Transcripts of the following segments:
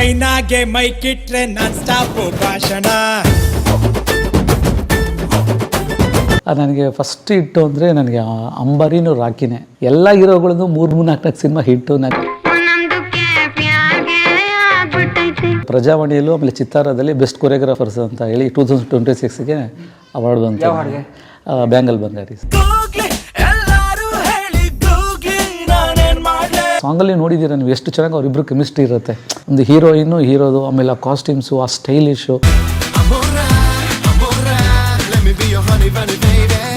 ಚೈನಾಗೆ ಮೈಕಿಟ್ರೆ non stop ಭಾಷಣ. ನನಗೆ first ಹಿಟ್ಟು ಅಂದರೆ ನನಗೆ ಅಂಬಾರಿನೂ ರಾಕಿನೇ. ಎಲ್ಲ ಹೀರೋಗಳದ್ದು 3-4 ಸಿನಿಮಾ ಹಿಟ್ಟು. ನನಗೆ ಪ್ರಜಾವಾಣಿಯಲ್ಲೂ ಆಮೇಲೆ ಚಿತ್ತಾರದಲ್ಲಿ ಬೆಸ್ಟ್ ಕೊರಿಯೋಗ್ರಾಫರ್ಸ್ ಅಂತ ಹೇಳಿ 2026ಗೆ ಅವಾರ್ಡ್ ಬಂತು. ಬ್ಯಾಂಗಲ್ ಬಂಗಾರಿ ಸಾಂಗಲ್ಲಿ ನೋಡಿದ್ದೀರ ನೀವು ಎಷ್ಟು ಚೆನ್ನಾಗಿ ಅವರಿಬ್ಬರು ಕೆಮಿಸ್ಟ್ರಿ ಇರುತ್ತೆ. ಒಂದು ಹೀರೋಯಿನ್ನು ಹೀರೋದು, ಆಮೇಲೆ ಆ ಕಾಸ್ಟ್ಯೂಮ್ಸು, ಆ ಸ್ಟೈಲಿಶು.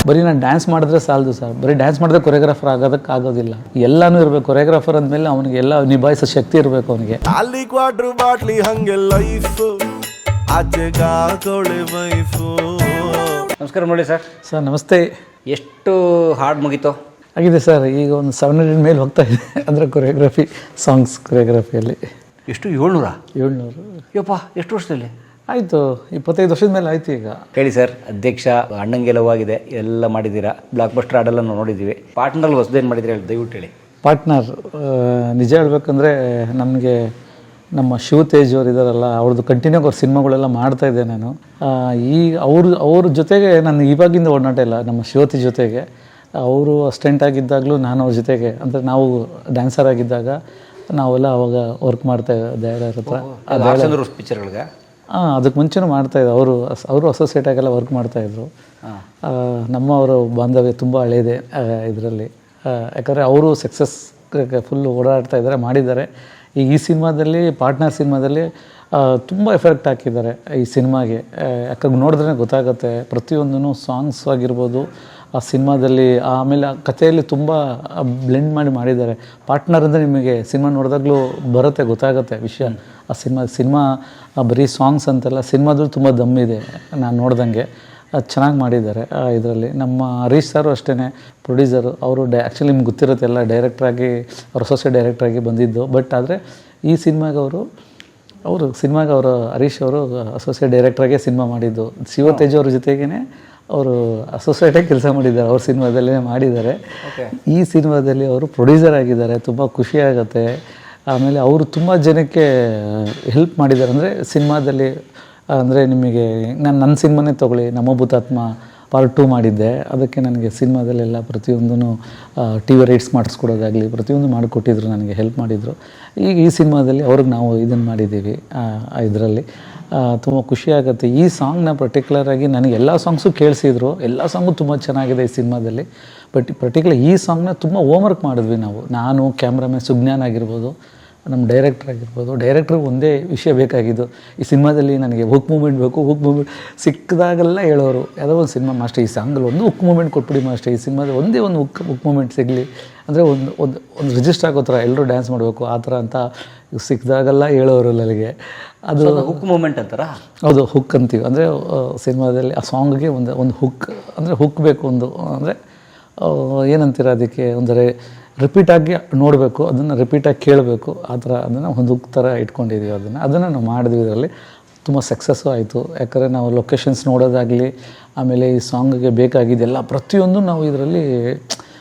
ಬರೀ ನಾನು ಡ್ಯಾನ್ಸ್ ಮಾಡಿದ್ರೆ ಸಾಲದು ಸರ್, ಬರೀ ಡ್ಯಾನ್ಸ್ ಮಾಡಿದ್ರೆ ಕೊರಿಯೋಗ್ರಾಫರ್ ಆಗೋದಿಲ್ಲ. ಎಲ್ಲನೂ ಇರಬೇಕು. ಕೊರಿಯೋಗ್ರಾಫರ್ ಅಂದಮೇಲೆ ಅವನಿಗೆ ಎಲ್ಲ ನಿಭಾಯಿಸೋ ಶಕ್ತಿ ಇರಬೇಕು ಅವನಿಗೆ. ನಮಸ್ಕಾರ ನೋಡಿ ಸರ್. ಸರ್ ನಮಸ್ತೆ. ಎಷ್ಟು ಹಾಡು ಮುಗೀತು? ಆಗಿದೆ ಸರ್, ಈಗ ಒಂದು 700 ಮೇಲೆ ಹೋಗ್ತಾ ಇದೆ. ಅಂದರೆ ಕೊರಿಯೋಗ್ರಫಿ, ಸಾಂಗ್ಸ್ ಕೊರಿಯೋಗ್ರಫಿಯಲ್ಲಿ. ಎಷ್ಟು? 700? 700. ಯಪ್ಪ, ಎಷ್ಟು ವರ್ಷದಲ್ಲಿ ಆಯಿತು? 25 ವರ್ಷದ ಮೇಲೆ ಆಯಿತು ಈಗ. ಹೇಳಿ ಸರ್. ಅಧ್ಯಕ್ಷ, ಅಣ್ಣಂಗೆಲವಾಗಿದೆ, ಎಲ್ಲ ಮಾಡಿದ್ದೀರಾ, ಬ್ಲಾಕ್ ಬಸ್ಟರ್ ಹಾಡೆಲ್ಲ ನಾವು ನೋಡಿದ್ದೀವಿ. ಪಾರ್ಟ್ನರ್ ಹೊಸದೇನು ಮಾಡಿದ್ದೀರಾ ಹೇಳಿ, ದಯವಿಟ್ಟು ಹೇಳಿ. ಪಾರ್ಟ್ನರ್ ನಿಜ ಹೇಳ್ಬೇಕಂದ್ರೆ ನಮಗೆ ನಮ್ಮ ಶಿವ ತೇಜ್ ಅವರು ಇದ್ದಾರಲ್ಲ, ಅವ್ರದ್ದು ಕಂಟಿನ್ಯೂ ಅವ್ರ ಸಿನಿಮಾಗಳೆಲ್ಲ ಮಾಡ್ತಾಯಿದ್ದೆ ನಾನು. ಈಗ ಅವ್ರ ಜೊತೆಗೆ ನಾನು ಇವಾಗಿಂದ ಒಡನಾಟ ಇಲ್ಲ. ನಮ್ಮ ಶಿವತಿ ಜೊತೆಗೆ ಅವರು ಅಸ್ಟೆಂಟ್ ಆಗಿದ್ದಾಗಲೂ ನಾನು ಅವ್ರ ಜೊತೆಗೆ, ಅಂದರೆ ನಾವು ಡ್ಯಾನ್ಸರ್ ಆಗಿದ್ದಾಗ ನಾವೆಲ್ಲ ಅವಾಗ ವರ್ಕ್ ಮಾಡ್ತಾಯಿದ್ದೆ ಅವ್ರ ಹತ್ರ ಪಿಕ್ಚರ್ಗಳಿಗೆ. ಅದಕ್ಕೆ ಮುಂಚೆನೂ ಮಾಡ್ತಾಯಿದ್ದೆ. ಅವರು ಅಸೋಸಿಯೇಟ್ ಆಗೆಲ್ಲ ವರ್ಕ್ ಮಾಡ್ತಾಯಿದ್ರು. ನಮ್ಮವರು ಬಾಂಧವ್ಯ ತುಂಬ ಹಳೇದೆ ಇದರಲ್ಲಿ. ಯಾಕಂದರೆ ಅವರು ಸಕ್ಸಸ್ ಫುಲ್ ಓಡಾಡ್ತಾ ಇದ್ದಾರೆ, ಮಾಡಿದ್ದಾರೆ. ಈಗ ಈ ಸಿನಿಮಾದಲ್ಲಿ, ಪಾರ್ಟ್ನರ್ ಸಿನಿಮಾದಲ್ಲಿ ತುಂಬ ಎಫೆಕ್ಟ್ ಹಾಕಿದ್ದಾರೆ ಈ ಸಿನಿಮಾಗೆ. ಯಾಕಂದ್ರೆ ನೋಡಿದ್ರೆ ಗೊತ್ತಾಗುತ್ತೆ ಪ್ರತಿಯೊಂದೂ. ಸಾಂಗ್ಸ್ ಆಗಿರ್ಬೋದು, ಆ ಸಿನಿಮಾದಲ್ಲಿ, ಆಮೇಲೆ ಆ ಕಥೆಯಲ್ಲಿ ತುಂಬ ಬ್ಲೆಂಡ್ ಮಾಡಿದ್ದಾರೆ. ಪಾರ್ಟ್ನರ್ ಅಂದರೆ ನಿಮಗೆ ಸಿನಿಮಾ ನೋಡಿದಾಗಲೂ ಬರುತ್ತೆ, ಗೊತ್ತಾಗುತ್ತೆ ವಿಷಯ. ಆ ಸಿನಿಮಾ ಬರೀ ಸಾಂಗ್ಸ್ ಅಂತಲ್ಲ, ಸಿನಿಮಾದಲ್ಲಿ ತುಂಬ ದಮ್ಮಿದೆ ನಾನು ನೋಡ್ದಂಗೆ. ಅದು ಚೆನ್ನಾಗಿ ಮಾಡಿದ್ದಾರೆ ಇದರಲ್ಲಿ. ನಮ್ಮ ಹರೀಶ್ ಸರು ಅಷ್ಟೇ ಪ್ರೊಡ್ಯೂಸರು. ಅವರು ಆ್ಯಕ್ಚುಲಿ ನಿಮ್ಗೆ ಗೊತ್ತಿರುತ್ತೆ ಎಲ್ಲ, ಡೈರೆಕ್ಟ್ರಾಗಿ, ಅವ್ರ ಅಸೋಸಿಯೇಟ್ ಡೈರೆಕ್ಟ್ರಾಗಿ ಬಂದಿದ್ದು. ಬಟ್ ಆದರೆ ಈ ಸಿನಿಮಾಗೆ ಅವರು ಹರೀಶ್ ಅವರು ಅಸೋಸಿಯೇಟ್ ಡೈರೆಕ್ಟ್ರಾಗೆ ಸಿನಿಮಾ ಮಾಡಿದ್ದು. ಶಿವತೇಜ್ ಅವ್ರ ಜೊತೆಗೇ ಅವರು ಅಸೋಸಿಯೇಟಾಗಿ ಕೆಲಸ ಮಾಡಿದ್ದಾರೆ. ಅವ್ರ ಸಿನಿಮಾದಲ್ಲೇ ಮಾಡಿದ್ದಾರೆ. ಈ ಸಿನಿಮಾದಲ್ಲಿ ಅವರು ಪ್ರೊಡ್ಯೂಸರ್ ಆಗಿದ್ದಾರೆ. ತುಂಬ ಖುಷಿಯಾಗತ್ತೆ. ಆಮೇಲೆ ಅವರು ತುಂಬ ಜನಕ್ಕೆ ಹೆಲ್ಪ್ ಮಾಡಿದ್ದಾರೆ. ಅಂದರೆ ಸಿನಿಮಾದಲ್ಲಿ, ಅಂದರೆ ನಿಮಗೆ ನನ್ನ ಸಿನಿಮಾನೇ ತೊಗೊಳ್ಳಿ, ನಮ್ಮ ಭೂತಾತ್ಮ ಪಾರ್ಟ್ 2 ಮಾಡಿದ್ದೆ. ಅದಕ್ಕೆ ನನಗೆ ಸಿನಿಮಾದಲ್ಲೆಲ್ಲ ಪ್ರತಿಯೊಂದೂ TV ರೈಟ್ಸ್ ಮಾಡಿಸ್ಕೊಡೋದಾಗಲಿ ಪ್ರತಿಯೊಂದು ಮಾಡಿಕೊಟ್ಟಿದ್ರು, ನನಗೆ ಹೆಲ್ಪ್ ಮಾಡಿದರು. ಈಗ ಈ ಸಿನಿಮಾದಲ್ಲಿ ಅವ್ರಿಗೆ ನಾವು ಇದನ್ನು ಮಾಡಿದ್ದೀವಿ. ಇದರಲ್ಲಿ ತುಂಬ ಖುಷಿಯಾಗುತ್ತೆ. ಈ ಸಾಂಗ್ನ ಪರ್ಟಿಕ್ಯುಲರಾಗಿ ನನಗೆ ಎಲ್ಲ ಸಾಂಗ್ಸು ಕೇಳಿಸಿದ್ರು. ಎಲ್ಲ ಸಾಂಗು ತುಂಬ ಚೆನ್ನಾಗಿದೆ ಈ ಸಿನಿಮಾದಲ್ಲಿ. ಬಟ್ ಪರ್ಟಿಕ್ಯುಲರ್ ಈ ಸಾಂಗ್ನ ತುಂಬ ಹೋಮ್ವರ್ಕ್ ಮಾಡಿದ್ವಿ ನಾವು. ನಾನು, ಕ್ಯಾಮ್ರಾಮನ್ ಸುಜ್ಞಾನ್ ಆಗಿರ್ಬೋದು, ನಮ್ಮ ಡೈರೆಕ್ಟ್ರ್ ಆಗಿರ್ಬೋದು. ಡೈರೆಕ್ಟ್ರಿಗೆ ಒಂದೇ ವಿಷಯ ಬೇಕಾಗಿದ್ದು, ಈ ಸಿನಿಮಾದಲ್ಲಿ ನನಗೆ ಹುಕ್ ಮೂಮೆಂಟ್ ಬೇಕು. ಹುಕ್ ಮೂಮೆಂಟ್ ಸಿಕ್ಕಿದಾಗೆಲ್ಲ ಹೇಳೋರು, ಯಾವುದೋ ಒಂದು ಸಿನಿಮಾ ಮಾಸ್ಟರ್ ಈ ಸಾಂಗಲ್ಲಿ ಒಂದು ಹುಕ್ ಮೂಮೆಂಟ್ ಕೊಟ್ಬಿಡಿ ಮಾಸ್ಟರ್, ಈ ಸಿನಿಮಾದಲ್ಲಿ ಒಂದೇ ಒಂದು ಹುಕ್ ಮೂಮೆಂಟ್ ಸಿಗಲಿ, ಅಂದರೆ ಒಂದು ರಿಜಿಸ್ಟರ್ ಆಗೋ ಥರ ಎಲ್ಲರೂ ಡ್ಯಾನ್ಸ್ ಮಾಡಬೇಕು ಆ ಥರ ಅಂತ ಸಿಕ್ಕಿದಾಗೆಲ್ಲ ಹೇಳೋರು ನನಗೆ. ಅದು ಹುಕ್ ಮೂಮೆಂಟ್ ಅಂತಾರ? ಹೌದು, ಹುಕ್ ಅಂತೀವಿ. ಅಂದರೆ ಸಿನಿಮಾದಲ್ಲಿ ಆ ಸಾಂಗ್ಗೆ ಒಂದು ಹುಕ್, ಅಂದರೆ ಹುಕ್ ಬೇಕು. ಅಂದರೆ ಏನಂತೀರ ಅದಕ್ಕೆ, ಅಂದರೆ ರಿಪೀಟಾಗಿ ನೋಡಬೇಕು, ಅದನ್ನು ರಿಪೀಟಾಗಿ ಕೇಳಬೇಕು, ಆ ಥರ ಅದನ್ನು ಒಂದು ಹುಕ್ ಥರ ಇಟ್ಕೊಂಡಿದ್ದೀವಿ. ಅದನ್ನು ನಾವು ಮಾಡಿದ್ವಿ. ಇದರಲ್ಲಿ ತುಂಬ ಸಕ್ಸಸ್ಸು ಆಯಿತು. ಯಾಕಂದರೆ ನಾವು ಲೊಕೇಶನ್ಸ್ ನೋಡೋದಾಗಲಿ, ಆಮೇಲೆ ಈ ಸಾಂಗಿಗೆ ಬೇಕಾಗಿದ್ದೆಲ್ಲ ಪ್ರತಿಯೊಂದು ನಾವು ಇದರಲ್ಲಿ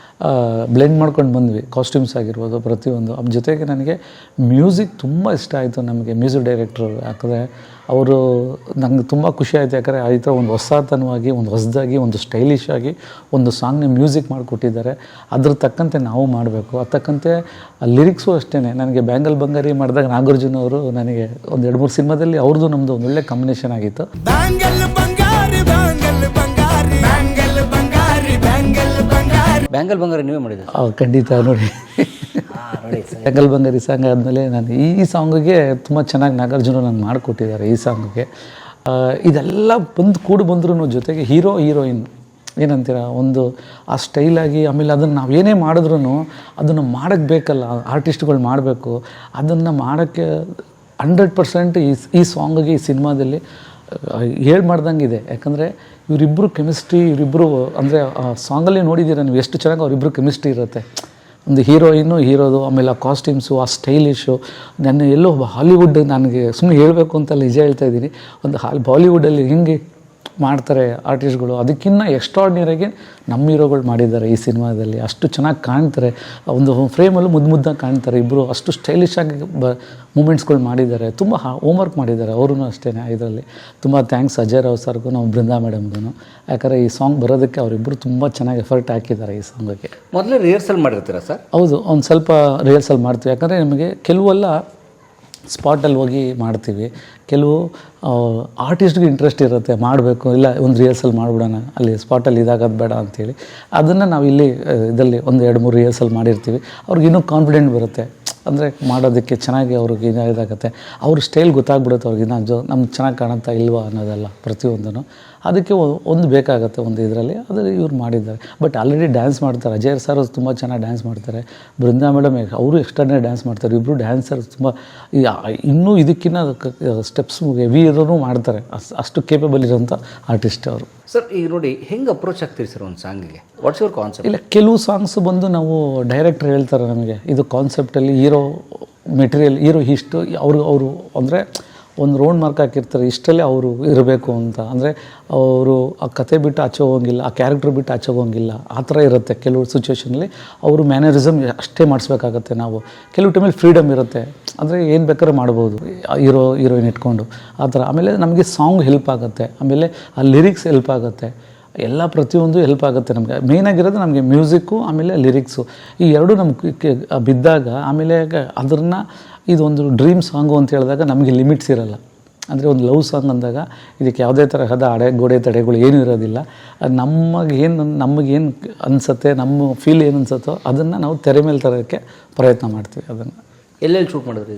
ಬ್ಲೆಂಡ್ ಮಾಡ್ಕೊಂಡು ಬಂದ್ವಿ. ಕಾಸ್ಟ್ಯೂಮ್ಸ್ ಆಗಿರ್ಬೋದು ಪ್ರತಿಯೊಂದು. ಅದ್ರ ಜೊತೆಗೆ ನನಗೆ ಮ್ಯೂಸಿಕ್ ತುಂಬ ಇಷ್ಟ ಆಯಿತು. ನಮಗೆ ಮ್ಯೂಸಿಕ್ ಡೈರೆಕ್ಟ್ರು, ಯಾಕಂದರೆ ಅವರು ನಂಗೆ ತುಂಬ ಖುಷಿ ಆಯಿತು. ಯಾಕಂದರೆ ಆ ಥರ ಒಂದು ಹೊಸತನವಾಗಿ, ಒಂದು ಹೊಸದಾಗಿ, ಒಂದು ಸ್ಟೈಲಿಶ್ ಆಗಿ ಒಂದು ಸಾಂಗ್ನ ಮ್ಯೂಸಿಕ್ ಮಾಡಿಕೊಟ್ಟಿದ್ದಾರೆ. ಅದ್ರ ತಕ್ಕಂತೆ ನಾವು ಮಾಡಬೇಕು. ಅದು ತಕ್ಕಂತೆ ಲಿರಿಕ್ಸು ಅಷ್ಟೇ. ನನಗೆ ಬ್ಯಾಂಗಲ್ ಬಂಗಾರಿ ಮಾಡಿದಾಗ ನಾಗಾರ್ಜುನ ಅವರು ನನಗೆ ಒಂದು 2-3 ಸಿನಿಮಾದಲ್ಲಿ ಅವ್ರದ್ದು ನಮ್ಮದು ಒಂದು ಒಳ್ಳೆ ಕಾಂಬಿನೇಷನ್ ಆಗಿತ್ತು. ಬ್ಯಾಂಗಲ್ ಬಂಗಾರಿ ನೀವೇ ಮಾಡಿದ್ದೆ? ಖಂಡಿತ. ನೋಡಿ, ಬ್ಯಾಂಗಲ್ ಬಂಗಾರಿ ಸಾಂಗ್ ಆದಮೇಲೆ ನಾನು ಈ ಸಾಂಗಿಗೆ ತುಂಬ ಚೆನ್ನಾಗಿ ನಾಗಾರ್ಜುನ ನಂಗೆ ಮಾಡಿಕೊಟ್ಟಿದ್ದಾರೆ. ಈ ಸಾಂಗಿಗೆ ಇದೆಲ್ಲ ಬಂದರೂ ಜೊತೆಗೆ ಹೀರೋಯಿನ್ ಏನಂತೀರ, ಒಂದು ಆ ಸ್ಟೈಲಾಗಿ, ಆಮೇಲೆ ಅದನ್ನು ನಾವು ಏನೇ ಮಾಡಿದ್ರೂ ಅದನ್ನು ಮಾಡೋಕ್ಕೆ ಬೇಕಲ್ಲ, ಆರ್ಟಿಸ್ಟ್ಗಳು ಮಾಡಬೇಕು. ಅದನ್ನು ಮಾಡೋಕ್ಕೆ 100% ಈ ಸಾಂಗಿಗೆ, ಈ ಸಿನಿಮಾದಲ್ಲಿ ಮಾಡ್ದಂಗಿದೆ. ಯಾಕಂದರೆ ಇವರಿಬ್ಬರು ಕೆಮಿಸ್ಟ್ರಿ, ಇವರಿಬ್ಬರು ಅಂದರೆ ಆ ಸಾಂಗಲ್ಲಿ ನೋಡಿದ್ದೀರ ನೀವು ಎಷ್ಟು ಚೆನ್ನಾಗಿ ಅವರಿಬ್ಬರು ಕೆಮಿಸ್ಟ್ರಿ ಇರುತ್ತೆ. ಒಂದು ಹೀರೋಯಿನ್ನು ಹೀರೋದು, ಆಮೇಲೆ ಆ ಕಾಸ್ಟ್ಯೂಮ್ಸು, ಆ ಸ್ಟೈಲಿಶು. ನನ್ನ ಎಲ್ಲೋ ಹಾಲಿವುಡ್, ನನಗೆ ಸುಮ್ಮನೆ ಹೇಳಬೇಕು ಅಂತಲ್ಲ, ನಿಜ ಹೇಳ್ತಾಯಿದ್ದೀನಿ. ಒಂದು ಬಾಲಿವುಡಲ್ಲಿ ಹಿಂಗೆ ಮಾಡ್ತಾರೆ ಆರ್ಟಿಸ್ಟ್ಗಳು. ಅದಕ್ಕಿಂತ ಎಕ್ಸ್ಟ್ರಾರ್ಡಿನರಿಯಾಗಿ ನಮ್ಮ ಹೀರೋಗಳು ಮಾಡಿದ್ದಾರೆ ಈ ಸಿನಿಮಾದಲ್ಲಿ. ಅಷ್ಟು ಚೆನ್ನಾಗಿ ಕಾಣ್ತಾರೆ, ಒಂದು ಫ್ರೇಮಲ್ಲೂ ಮುದ್ದಾಗಿ ಕಾಣ್ತಾರೆ ಇಬ್ಬರು. ಅಷ್ಟು ಸ್ಟೈಲಿಶಾಗಿ ಮೂಮೆಂಟ್ಸ್ಗಳು ಮಾಡಿದ್ದಾರೆ. ತುಂಬ ಹೋಮ್ವರ್ಕ್ ಮಾಡಿದ್ದಾರೆ ಅವರು ಅಷ್ಟೇ ಇದರಲ್ಲಿ. ತುಂಬ ಥ್ಯಾಂಕ್ಸ್ ಅಜಯ್ ರಾವ್ ಸರ್ಗೂ ನಾವು ಬೃಂದಾ ಮೇಡಮ್ಗೂ. ಯಾಕಂದರೆ ಈ ಸಾಂಗ್ ಬರೋದಕ್ಕೆ ಅವರಿಬ್ಬರು ತುಂಬ ಚೆನ್ನಾಗಿ ಎಫರ್ಟ್ ಹಾಕಿದ್ದಾರೆ ಈ ಸಾಂಗಿಗೆ. ಮೊದಲೇ ರಿಹರ್ಸಲ್ ಮಾಡಿರ್ತೀರಾ ಸರ್? ಹೌದು, ಒಂದು ಸ್ವಲ್ಪ ರಿಹರ್ಸಲ್ ಮಾಡ್ತೀವಿ. ಯಾಕಂದರೆ ನಮಗೆ ಕೆಲವೆಲ್ಲ ಸ್ಪಾಟಲ್ಲಿ ಹೋಗಿ ಮಾಡ್ತೀವಿ, ಕೆಲವು ಆರ್ಟಿಸ್ಟ್ಗೆ ಇಂಟ್ರೆಸ್ಟ್ ಇರುತ್ತೆ ಮಾಡಬೇಕು, ಇಲ್ಲ ಒಂದು ರಿಹರ್ಸಲ್ ಮಾಡಿಬಿಡೋಣ ಅಲ್ಲಿ ಸ್ಪಾಟಲ್ಲಿ ಇದಾಗೋದು ಬೇಡ ಅಂಥೇಳಿ ಅದನ್ನು ನಾವು ಇಲ್ಲಿ ಇದರಲ್ಲಿ ಒಂದು 2-3 ರಿಹರ್ಸಲ್ ಮಾಡಿರ್ತೀವಿ. ಅವ್ರಿಗೆ ಇನ್ನೂ ಕಾನ್ಫಿಡೆಂಟ್ ಬರುತ್ತೆ, ಅಂದರೆ ಮಾಡೋದಕ್ಕೆ ಚೆನ್ನಾಗಿ ಅವ್ರಿಗೆ ಇದಾಗುತ್ತೆ, ಅವ್ರ ಸ್ಟೈಲ್ ಗೊತ್ತಾಗ್ಬಿಡುತ್ತೆ ಅವ್ರಿಗೆ ನಮ್ಗೆ ಚೆನ್ನಾಗಿ ಕಾಣುತ್ತಾ ಇಲ್ವಾ ಅನ್ನೋದೆಲ್ಲ ಪ್ರತಿಯೊಂದೂ. ಅದಕ್ಕೆ ಒಂದು ಬೇಕಾಗುತ್ತೆ ಒಂದು ಇದರಲ್ಲಿ, ಅದರಲ್ಲಿ ಇವ್ರು ಮಾಡಿದ್ದಾರೆ. ಬಟ್ ಆಲ್ರೆಡಿ ಡ್ಯಾನ್ಸ್ ಮಾಡ್ತಾರೆ. ಅಜಯ್ ಸರ್ ತುಂಬ ಚೆನ್ನಾಗಿ ಡ್ಯಾನ್ಸ್ ಮಾಡ್ತಾರೆ, ಬೃಂದಾ ಮೇಡಮ್ ಅವರು ಎಕ್ಸ್ಟ್ರಾನೇ ಡ್ಯಾನ್ಸ್ ಮಾಡ್ತಾರೆ. ಇಬ್ಬರು ಡ್ಯಾನ್ಸರ್ ತುಂಬ ಇನ್ನೂ ಇದಕ್ಕಿಂತ ಸ್ಟೆಪ್ಸ್ ಹೆವಿ ಇರೋನು ಮಾಡ್ತಾರೆ. ಅಷ್ಟು ಕೇಪಬಲ್ ಇರೋಂಥ ಆರ್ಟಿಸ್ಟ್ ಅವರು. ಸರ್ ಈಗ ನೋಡಿ ಹೆಂಗೆ ಅಪ್ರೋಚ್ ಆಗ್ತೀರಿ ಸರ್ ಒಂದು ಸಾಂಗಿಗೆ? What's your concept? ಇಲ್ಲ, ಕೆಲವು ಸಾಂಗ್ಸ್ ಬಂದು ನಾವು ಡೈರೆಕ್ಟ್ರ್ ಹೇಳ್ತಾರೆ ನಮಗೆ ಇದು ಕಾನ್ಸೆಪ್ಟಲ್ಲಿ ಹೀರೋ ಮೆಟೀರಿಯಲ್ ಹೀರೋ ಇಷ್ಟು ಅವರು ಅಂದರೆ ಒಂದು ರೌಂಡ್ ಮಾರ್ಕ್ ಹಾಕಿರ್ತಾರೆ, ಇಷ್ಟಲ್ಲೇ ಅವರು ಇರಬೇಕು ಅಂತ. ಅಂದರೆ ಅವರು ಆ ಕತೆ ಬಿಟ್ಟು ಆಚೆ ಹೋಗೋಂಗಿಲ್ಲ, ಆ ಕ್ಯಾರೆಕ್ಟರ್ ಬಿಟ್ಟು ಆಚೆ ಹೋಗೋಂಗಿಲ್ಲ, ಆ ಥರ ಇರುತ್ತೆ. ಕೆಲವು ಸಿಚುವೇಷನಲ್ಲಿ ಅವರು ಮ್ಯಾನರಿಸಮ್ ಅಷ್ಟೇ ಮಾಡಿಸ್ಬೇಕಾಗತ್ತೆ ನಾವು. ಕೆಲವು ಟೈಮಲ್ಲಿ ಫ್ರೀಡಮ್ ಇರುತ್ತೆ, ಅಂದರೆ ಏನು ಬೇಕಾದ್ರೂ ಮಾಡ್ಬೋದು ಹೀರೋಯಿನ್ ಇಟ್ಕೊಂಡು ಆ ಥರ. ಆಮೇಲೆ ನಮಗೆ ಸಾಂಗ್ ಹೆಲ್ಪ್ ಆಗುತ್ತೆ, ಆಮೇಲೆ ಆ ಲಿರಿಕ್ಸ್ ಹೆಲ್ಪ್ ಆಗುತ್ತೆ, ಎಲ್ಲ ಪ್ರತಿಯೊಂದು ಹೆಲ್ಪ್ ಆಗುತ್ತೆ ನಮಗೆ. ಮೇಯ್ನಾಗಿರೋದು ನಮಗೆ ಮ್ಯೂಸಿಕ್ಕು ಆಮೇಲೆ ಲಿರಿಕ್ಸು, ಈ ಎರಡೂ ನಮ್ಗೆ ಬಿದ್ದಾಗ ಆಮೇಲೆ ಅದನ್ನು ಇದೊಂದು ಡ್ರೀಮ್ ಸಾಂಗು ಅಂತ ಹೇಳಿದಾಗ ನಮಗೆ ಲಿಮಿಟ್ಸ್ ಇರೋಲ್ಲ. ಅಂದರೆ ಒಂದು ಲವ್ ಸಾಂಗ್ ಅಂದಾಗ ಇದಕ್ಕೆ ಯಾವುದೇ ತರಹದ ಗೋಡೆ ತಡೆಗಳು ಏನೂ ಇರೋದಿಲ್ಲ. ನಮಗೇನು ಅನಿಸುತ್ತೆ, ನಮ್ಮ ಫೀಲ್ ಏನು ಅನಿಸುತ್ತೋ ಅದನ್ನು ನಾವು ತೆರೆ ಮೇಲೆ ತರೋಕ್ಕೆ ಪ್ರಯತ್ನ ಮಾಡ್ತೀವಿ. ಅದನ್ನು ಎಲ್ಲೆಲ್ಲಿ ಶೂಟ್ ಮಾಡಿದ್ರಿ?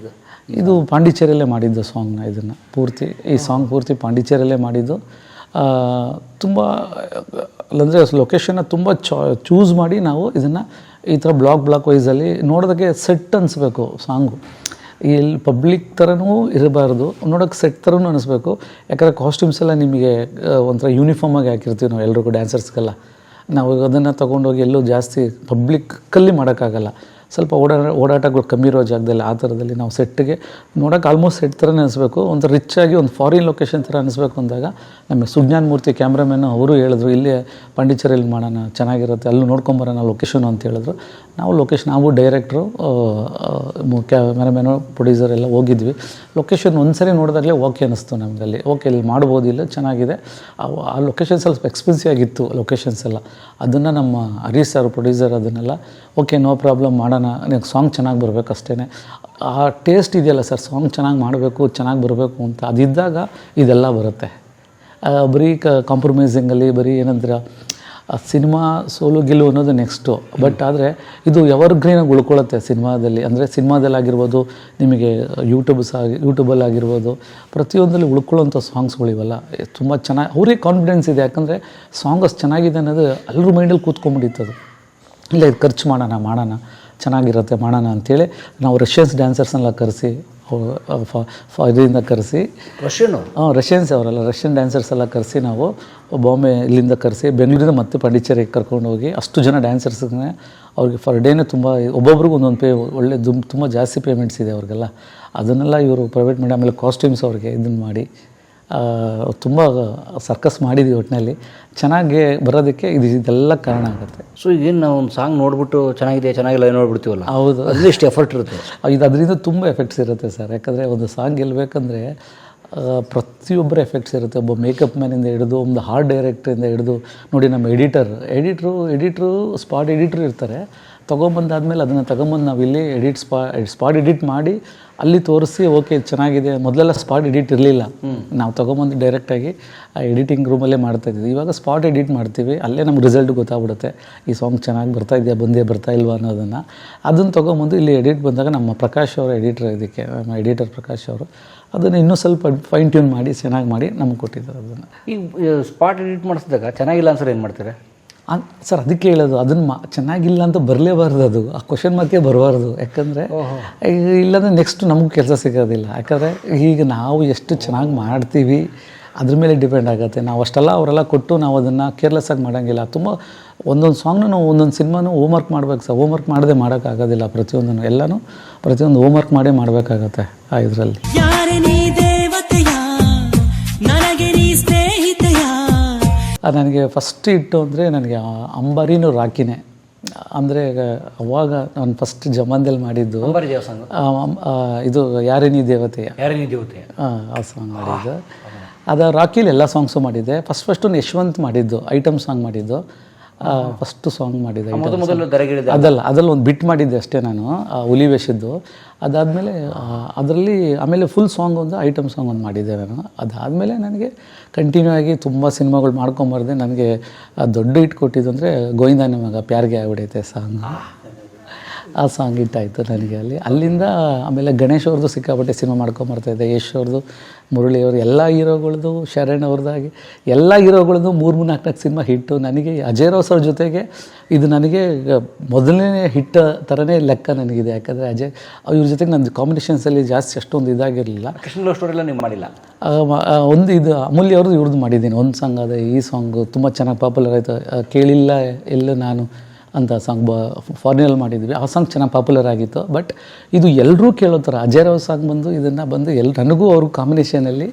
ಇದು ಪಾಂಡಿಚೇರಿಯಲ್ಲೇ ಮಾಡಿದ್ದು ಸಾಂಗ್ನ. ಇದನ್ನು ಪೂರ್ತಿ ಈ ಸಾಂಗ್ ಪೂರ್ತಿ ಪಾಂಡಿಚೇರಿಯಲ್ಲೇ ಮಾಡಿದ್ದು. ತುಂಬ ಅಂದರೆ ಲೊಕೇಶನ್ನ ತುಂಬ ಚೂಸ್ ಮಾಡಿ ನಾವು ಇದನ್ನು ಈ ಥರ ಬ್ಲಾಕ್ ವೈಸಲ್ಲಿ ನೋಡೋದಕ್ಕೆ ಸೆಟ್ ಅನಿಸ್ಬೇಕು ಸಾಂಗು. ಇಲ್ಲಿ ಪಬ್ಲಿಕ್ ಥರನೂ ಇರಬಾರ್ದು, ನೋಡೋಕ್ಕೆ ಸೆಟ್ ಥರನೂ ಅನಿಸ್ಬೇಕು. ಯಾಕಂದರೆ ಕಾಸ್ಟ್ಯೂಮ್ಸ್ ಎಲ್ಲ ನಿಮಗೆ ಒಂಥರ ಯೂನಿಫಾರ್ಮಾಗಿ ಹಾಕಿರ್ತೀವಿ ನಾವು ಎಲ್ರಿಗೂ ಡ್ಯಾನ್ಸರ್ಸ್ಗೆಲ್ಲ. ನಾವು ಅದನ್ನು ತೊಗೊಂಡೋಗಿ ಎಲ್ಲೂ ಜಾಸ್ತಿ ಪಬ್ಲಿಕ್ಕಲ್ಲಿ ಮಾಡೋಕ್ಕಾಗಲ್ಲ. ಸ್ವಲ್ಪ ಓಡಾಟಗಳು ಕಮ್ಮಿ ಇರೋ ಜಾಗದಲ್ಲಿ ಆ ಥರದಲ್ಲಿ ನಾವು ಸೆಟ್ಟಿಗೆ ನೋಡೋಕೆ ಆಲ್ಮೋಸ್ಟ್ ಸೆಟ್ ಥರನೇ ಅನಿಸ್ಬೇಕು. ಒಂದು ರಿಚ್ ಆಗಿ ಒಂದು ಫಾರಿನ್ ಲೊಕೇಶನ್ ಥರ ಅನಿಸ್ಬೇಕು ಅಂದಾಗ ನಮಗೆ ಸುಜ್ಞಾನ್ ಮೂರ್ತಿ ಕ್ಯಾಮ್ರಾಮ್ಯಾನು ಅವರು ಹೇಳಿದ್ರು, ಇಲ್ಲೇ ಪಾಂಡಿಚೇರಿಯಲ್ಲಿ ಮಾಡೋಣ ಚೆನ್ನಾಗಿರುತ್ತೆ, ಅಲ್ಲೂ ನೋಡ್ಕೊಂಬರೋಣ ಲೊಕೇಶನ್ ಅಂತ ಹೇಳಿದ್ರು. ನಾವು ಡೈರೆಕ್ಟ್ರು ಕ್ಯಾಮ್ರಾಮ್ಯಾನು ಪ್ರೊಡ್ಯೂಸರ್ ಎಲ್ಲ ಹೋಗಿದ್ವಿ. ಲೊಕೇಶನ್ ಒಂದು ಸರಿ ನೋಡಿದಾಗಲೇ ಓಕೆ ಅನ್ನಿಸ್ತು ನಮಗಲ್ಲಿ. ಓಕೆ, ಇಲ್ಲಿ ಮಾಡ್ಬೋದು, ಇಲ್ಲ ಚೆನ್ನಾಗಿದೆ. ಆ ಲೊಕೇಶನ್ ಸ್ವಲ್ಪ ಎಕ್ಸ್ಪೆನ್ಸಿವ್ ಆಗಿತ್ತು ಲೊಕೇಶನ್ಸ್ ಎಲ್ಲ. ಅದನ್ನು ನಮ್ಮ ಹರೀಶ್ ಸರ್ ಪ್ರೊಡ್ಯೂಸರ್ ಅದನ್ನೆಲ್ಲ ಓಕೆ ನೋ ಪ್ರಾಬ್ಲಮ್ ಮಾಡೋಣ, ನೀವು ಸಾಂಗ್ ಚೆನ್ನಾಗಿ ಬರಬೇಕು ಅಷ್ಟೇ. ಆ ಟೇಸ್ಟ್ ಇದೆಯಲ್ಲ ಸರ್, ಸಾಂಗ್ ಚೆನ್ನಾಗಿ ಮಾಡಬೇಕು, ಚೆನ್ನಾಗಿ ಬರಬೇಕು ಅಂತ ಅದಿದ್ದಾಗ ಇದೆಲ್ಲ ಬರುತ್ತೆ. ಬರೀ ಕಾಂಪ್ರಮೈಸಿಂಗಲ್ಲಿ ಬರೀ ಏನಂದ್ರೆ ಸಿನಿಮಾ ಸೋಲು ಗೆಲುವು ಅನ್ನೋದು ನೆಕ್ಸ್ಟು. ಬಟ್ ಆದರೆ ಇದು ಎವರ್ಗ್ರೀನಾಗಿ ಉಳ್ಕೊಳ್ಳುತ್ತೆ ಸಿನಿಮಾದಲ್ಲಿ. ಅಂದರೆ ಸಿನಿಮಾದಲ್ಲಾಗಿರ್ಬೋದು, ನಿಮಗೆ ಯೂಟ್ಯೂಬಲ್ಲಾಗಿರ್ಬೋದು, ಪ್ರತಿಯೊಂದರಲ್ಲಿ ಉಳ್ಕೊಳ್ಳೋಂಥ ಸಾಂಗ್ಸ್ಗಳಿವಲ್ಲ ತುಂಬ ಚೆನ್ನಾಗಿ ಅವ್ರಿಗೆ ಕಾನ್ಫಿಡೆನ್ಸ್ ಇದೆ. ಯಾಕಂದರೆ ಸಾಂಗ್ ಅಷ್ಟು ಚೆನ್ನಾಗಿದೆ ಅನ್ನೋದು ಎಲ್ಲರೂ ಮೈಂಡಲ್ಲಿ ಕೂತ್ಕೊಂಡ್ಬಿಟ್ಟಿತ್ತದು. ಇಲ್ಲ ಇದು ಖರ್ಚು ಮಾಡೋಣ ಚೆನ್ನಾಗಿರುತ್ತೆ ಮಾಡೋಣ ಅಂಥೇಳಿ ನಾವು ರಷ್ಯನ್ಸ್ ಡ್ಯಾನ್ಸರ್ಸ್ನೆಲ್ಲ ಕರೆಸಿ ಇದರಿಂದ ಕರೆಸಿ ರಷ್ಯನ್ಸ್ ಅವರೆಲ್ಲ ರಷ್ಯನ್ ಡ್ಯಾನ್ಸರ್ಸ್ ಎಲ್ಲ ಕರೆಸಿ ನಾವು ಬಾಂಬೆ ಇಲ್ಲಿಂದ ಕರೆಸಿ ಬೆಂಗಳೂರಿಂದ ಮತ್ತೆ ಪಾಂಡಿಚೇರಿಗೆ ಕರ್ಕೊಂಡೋಗಿ ಅಷ್ಟು ಜನ ಡ್ಯಾನ್ಸರ್ಸ್ಗೆ ಅವ್ರಿಗೆ ಫರ್ ಡೇನೇ ತುಂಬ ಒಬ್ಬೊಬ್ರಿಗೂ ಒಂದೊಂದು ಒಳ್ಳೆ ತುಂಬ ಜಾಸ್ತಿ ಪೇಮೆಂಟ್ಸ್ ಇದೆ ಅವ್ರಿಗೆಲ್ಲ. ಅದನ್ನೆಲ್ಲ ಇವರು ಪ್ರೈವೇಟ್ ಮಾಡಿ ಆಮೇಲೆ ಕಾಸ್ಟ್ಯೂಮ್ಸ್ ಅವ್ರಿಗೆ ಇದನ್ನು ಮಾಡಿ ತುಂಬ ಸರ್ಕಸ್ ಮಾಡಿದ್ವಿ. ಒಟ್ಟಿನಲ್ಲಿ ಚೆನ್ನಾಗಿ ಬರೋದಕ್ಕೆ ಇದೆಲ್ಲ ಕಾರಣ ಆಗುತ್ತೆ. ಸೊ ಈಗೇನು ನಾವು ಒಂದು ಸಾಂಗ್ ನೋಡ್ಬಿಟ್ಟು ಚೆನ್ನಾಗಿಲ್ಲ ನೋಡ್ಬಿಡ್ತೀವಲ್ಲ, ಹೌದು, ಅದು ಎಷ್ಟು ಎಫರ್ಟ್ ಇರುತ್ತೆ ಅದರಿಂದ ತುಂಬ ಎಫೆಕ್ಟ್ಸ್ ಇರುತ್ತೆ ಸರ್. ಯಾಕಂದರೆ ಒಂದು ಸಾಂಗ್ ಗೆಲ್ಲಬೇಕಂದ್ರೆ ಪ್ರತಿಯೊಬ್ಬರ ಎಫೆಕ್ಟ್ಸ್ ಇರುತ್ತೆ. ಒಬ್ಬ ಮೇಕಪ್ ಮ್ಯಾನಿಂದ ಹಿಡಿದು ಒಂದು ಹಾರ್ಟ್ ಡೈರೆಕ್ಟ್ರಿಂದ ಹಿಡಿದು ನೋಡಿ ನಮ್ಮ ಎಡಿಟ್ರು ಸ್ಪಾಟ್ ಎಡಿಟ್ರು ಇರ್ತಾರೆ. ತೊಗೊಂಬಂದಾದ್ಮೇಲೆ ಅದನ್ನು ತಗೊಂಬಂದು ನಾವು ಇಲ್ಲಿ ಸ್ಪಾಟ್ ಎಡಿಟ್ ಮಾಡಿ ಅಲ್ಲಿ ತೋರಿಸಿ ಓಕೆ ಚೆನ್ನಾಗಿದೆ. ಮೊದಲೆಲ್ಲ ಸ್ಪಾಟ್ ಎಡಿಟ್ ಇರಲಿಲ್ಲ, ನಾವು ತೊಗೊಂಬಂದು ಡೈರೆಕ್ಟಾಗಿ ಆ ಎಡಿಟಿಂಗ್ ರೂಮಲ್ಲೇ ಮಾಡ್ತಾಯಿದ್ವಿ. ಇವಾಗ ಸ್ಪಾಟ್ ಎಡಿಟ್ ಮಾಡ್ತೀವಿ, ಅಲ್ಲೇ ನಮ್ಗೆ ರಿಸಲ್ಟ್ ಗೊತ್ತಾಗ್ಬಿಡುತ್ತೆ ಈ ಸಾಂಗ್ ಚೆನ್ನಾಗಿ ಬರ್ತಾ ಇಲ್ವಾ ಅನ್ನೋದನ್ನು. ಅದನ್ನು ತೊಗೊಂಬಂದು ಇಲ್ಲಿ ಎಡಿಟ್ ಬಂದಾಗ ನಮ್ಮ ಪ್ರಕಾಶ್ ಅವರು ನಮ್ಮ ಎಡಿಟರ್ ಪ್ರಕಾಶ್ ಅವರು ಅದನ್ನು ಇನ್ನೂ ಸ್ವಲ್ಪ ಫೈನ್ ಟ್ಯೂನ್ ಮಾಡಿ ಚೆನ್ನಾಗಿ ಮಾಡಿ ನಮ್ಗೆ ಕೊಟ್ಟಿದ್ದಾರೆ. ಅದನ್ನು ಈಗ ಸ್ಪಾಟ್ ಎಡಿಟ್ ಮಾಡಿಸಿದಾಗ ಚೆನ್ನಾಗಿಲ್ಲ ಅನ್ಸರ್ ಏನು ಮಾಡ್ತಾರೆ ಸರ್? ಅದಕ್ಕೆ ಹೇಳೋದು ಅದನ್ನು ಚೆನ್ನಾಗಿಲ್ಲ ಅಂತ ಬರಲೇಬಾರ್ದು, ಅದು ಆ ಕ್ವಶನ್ ಮಾರ್ಕೇ ಬರಬಾರ್ದು. ಯಾಕಂದರೆ ಇಲ್ಲಾಂದರೆ ನೆಕ್ಸ್ಟ್ ನಮಗೂ ಕೆಲಸ ಸಿಗೋದಿಲ್ಲ. ಯಾಕಂದರೆ ಈಗ ನಾವು ಎಷ್ಟು ಚೆನ್ನಾಗಿ ಮಾಡ್ತೀವಿ ಅದ್ರ ಮೇಲೆ ಡಿಪೆಂಡ್ ಆಗುತ್ತೆ. ನಾವು ಅಷ್ಟೆಲ್ಲ ಅವರೆಲ್ಲ ಕೊಟ್ಟು ನಾವು ಅದನ್ನು ಕೇರ್ಲೆಸ್ಸಾಗಿ ಮಾಡೋಂಗಿಲ್ಲ. ತುಂಬ ಒಂದೊಂದು ಸಾಂಗ್ನು ನಾವು ಒಂದೊಂದು ಸಿನಿಮಾನು ಹೋಮ್ವರ್ಕ್ ಮಾಡ್ಬೇಕು ಸರ್. ಹೋಮ್ವರ್ಕ್ ಮಾಡದೆ ಮಾಡೋಕ್ಕಾಗೋದಿಲ್ಲ. ಪ್ರತಿಯೊಂದು ಹೋಮ್ವರ್ಕ್ ಮಾಡೇ ಮಾಡಬೇಕಾಗತ್ತೆ ಆ ಇದರಲ್ಲಿ. ಯಾರೇ ನೀ ದೇವತೆಯ ನನಗೆ ನೀ ಸ್ನೇಹಿತೆಯ ನನಗೆ ಫಸ್ಟ್ ಹಿಟ್ಟು ಅಂದರೆ ನನಗೆ ಅಂಬಾರಿನೂ ರಾಕಿನೇ. ಅಂದರೆ ಅವಾಗ ನಾನು ಫಸ್ಟ್ ಜಮಾನ್ದಲ್ಲಿ ಮಾಡಿದ್ದು ಇದು ಯಾರೇ ನೀ ದೇವತೆಯ ಆ ಸಾಂಗ್ ಮಾಡಿದ್ದು. ಅದು ರಾಕಿಲಿ ಎಲ್ಲ ಸಾಂಗ್ಸು ಮಾಡಿದ್ದೆ. ಫಸ್ಟು ಯಶವಂತ್ ಮಾಡಿದ್ದು ಐಟಮ್ ಸಾಂಗ್ ಮಾಡಿದ್ದು, ಫಸ್ಟು ಸಾಂಗ್ ಮಾಡಿದ್ದೆ. ಅದರಲ್ಲಿ ಒಂದು ಬಿಟ್ ಮಾಡಿದ್ದೆ ಅಷ್ಟೇ ನಾನು, ಹುಲಿ ವೇಷದ್ದು. ಅದಾದಮೇಲೆ ಅದರಲ್ಲಿ ಆಮೇಲೆ ಫುಲ್ ಸಾಂಗ್ ಒಂದು ಐಟಮ್ ಸಾಂಗ್ ಒಂದು ಮಾಡಿದ್ದೆ ನಾನು. ಅದಾದಮೇಲೆ ನನಗೆ ಕಂಟಿನ್ಯೂ ಆಗಿ ತುಂಬ ಸಿನಿಮಾಗಳು ಮಾಡ್ಕೊಂಬಾರ್ದೆ. ನನಗೆ ದೊಡ್ಡ ಹಿಟ್ ಕೊಟ್ಟಿದ್ದು ಅಂದರೆ ಗೋವಿಂದನ ಮಗ ಪ್ಯಾರ್ಗೆ ಆಗ್ಬಿಡೈತೆ ಸಾಂಗ್. ಆ ಸಾಂಗ್ ಹಿಟ್ಟಾಯಿತು ನನಗೆ ಅಲ್ಲಿಂದ. ಆಮೇಲೆ ಗಣೇಶ್ ಅವ್ರದ್ದು ಸಿಕ್ಕಾಪಟ್ಟೆ ಸಿನಿಮಾ ಮಾಡ್ಕೊಂಬರ್ತಾಯಿದ್ದೆ. ಯಶ್ ಅವ್ರದ್ದು, ಮುರಳಿ ಅವರು, ಎಲ್ಲ ಹೀರೋಗಳದ್ದು, ಶರಣ್ ಅವ್ರದ್ದಾಗಿ ಎಲ್ಲ ಹೀರೋಗಳದ್ದು 3-4 ಸಿನಿಮಾ ಹಿಟ್ಟು. ನನಗೆ ಅಜಯ್ ರಾವ್ ಸರ್ ಜೊತೆಗೆ ಇದು ನನಗೆ ಮೊದಲನೇ ಹಿಟ್ ಥರನೇ ಲೆಕ್ಕ ನನಗಿದೆ. ಯಾಕಂದರೆ ಅಜಯ್ ಇವ್ರ ಜೊತೆಗೆ ನನ್ನ ಕಾಂಬಿನೇಷನ್ಸಲ್ಲಿ ಜಾಸ್ತಿ ಅಷ್ಟೊಂದು ಇದಾಗಿರಲಿಲ್ಲ. ಕೃಷ್ಣ ಲವ್ ಸ್ಟೋರಿ ಎಲ್ಲ ನೀವು ಮಾಡಿಲ್ಲ? ಒಂದು ಇದು ಅಮೂಲ್ಯ ಅವ್ರದ್ದು ಇವ್ರದ್ದು ಮಾಡಿದ್ದೀನಿ ಒಂದು ಸಾಂಗ್. ಅದೇ ಈ ಸಾಂಗು ತುಂಬ ಚೆನ್ನಾಗಿ ಪಾಪ್ಯುಲರ್ ಆಯಿತು. ಕೇಳಿಲ್ಲ ಎಲ್ಲೂ ನಾನು ಅಂತ ಸಾಂಗ್ ಫಾರಿನಲ್ಲಿ ಮಾಡಿದ್ವಿ. ಆ ಸಾಂಗ್ ಚೆನ್ನಾಗಿ ಪಾಪ್ಯುಲರ್ ಆಗಿತ್ತು. ಬಟ್ ಇದು ಎಲ್ಲರೂ ಕೇಳೋ ಥರ ಅಜಯ್ ರಾವ್ ಸಾಂಗ್ ಬಂದು ನನಗೂ ಅವ್ರ ಕಾಂಬಿನೇಷನಲ್ಲಿ,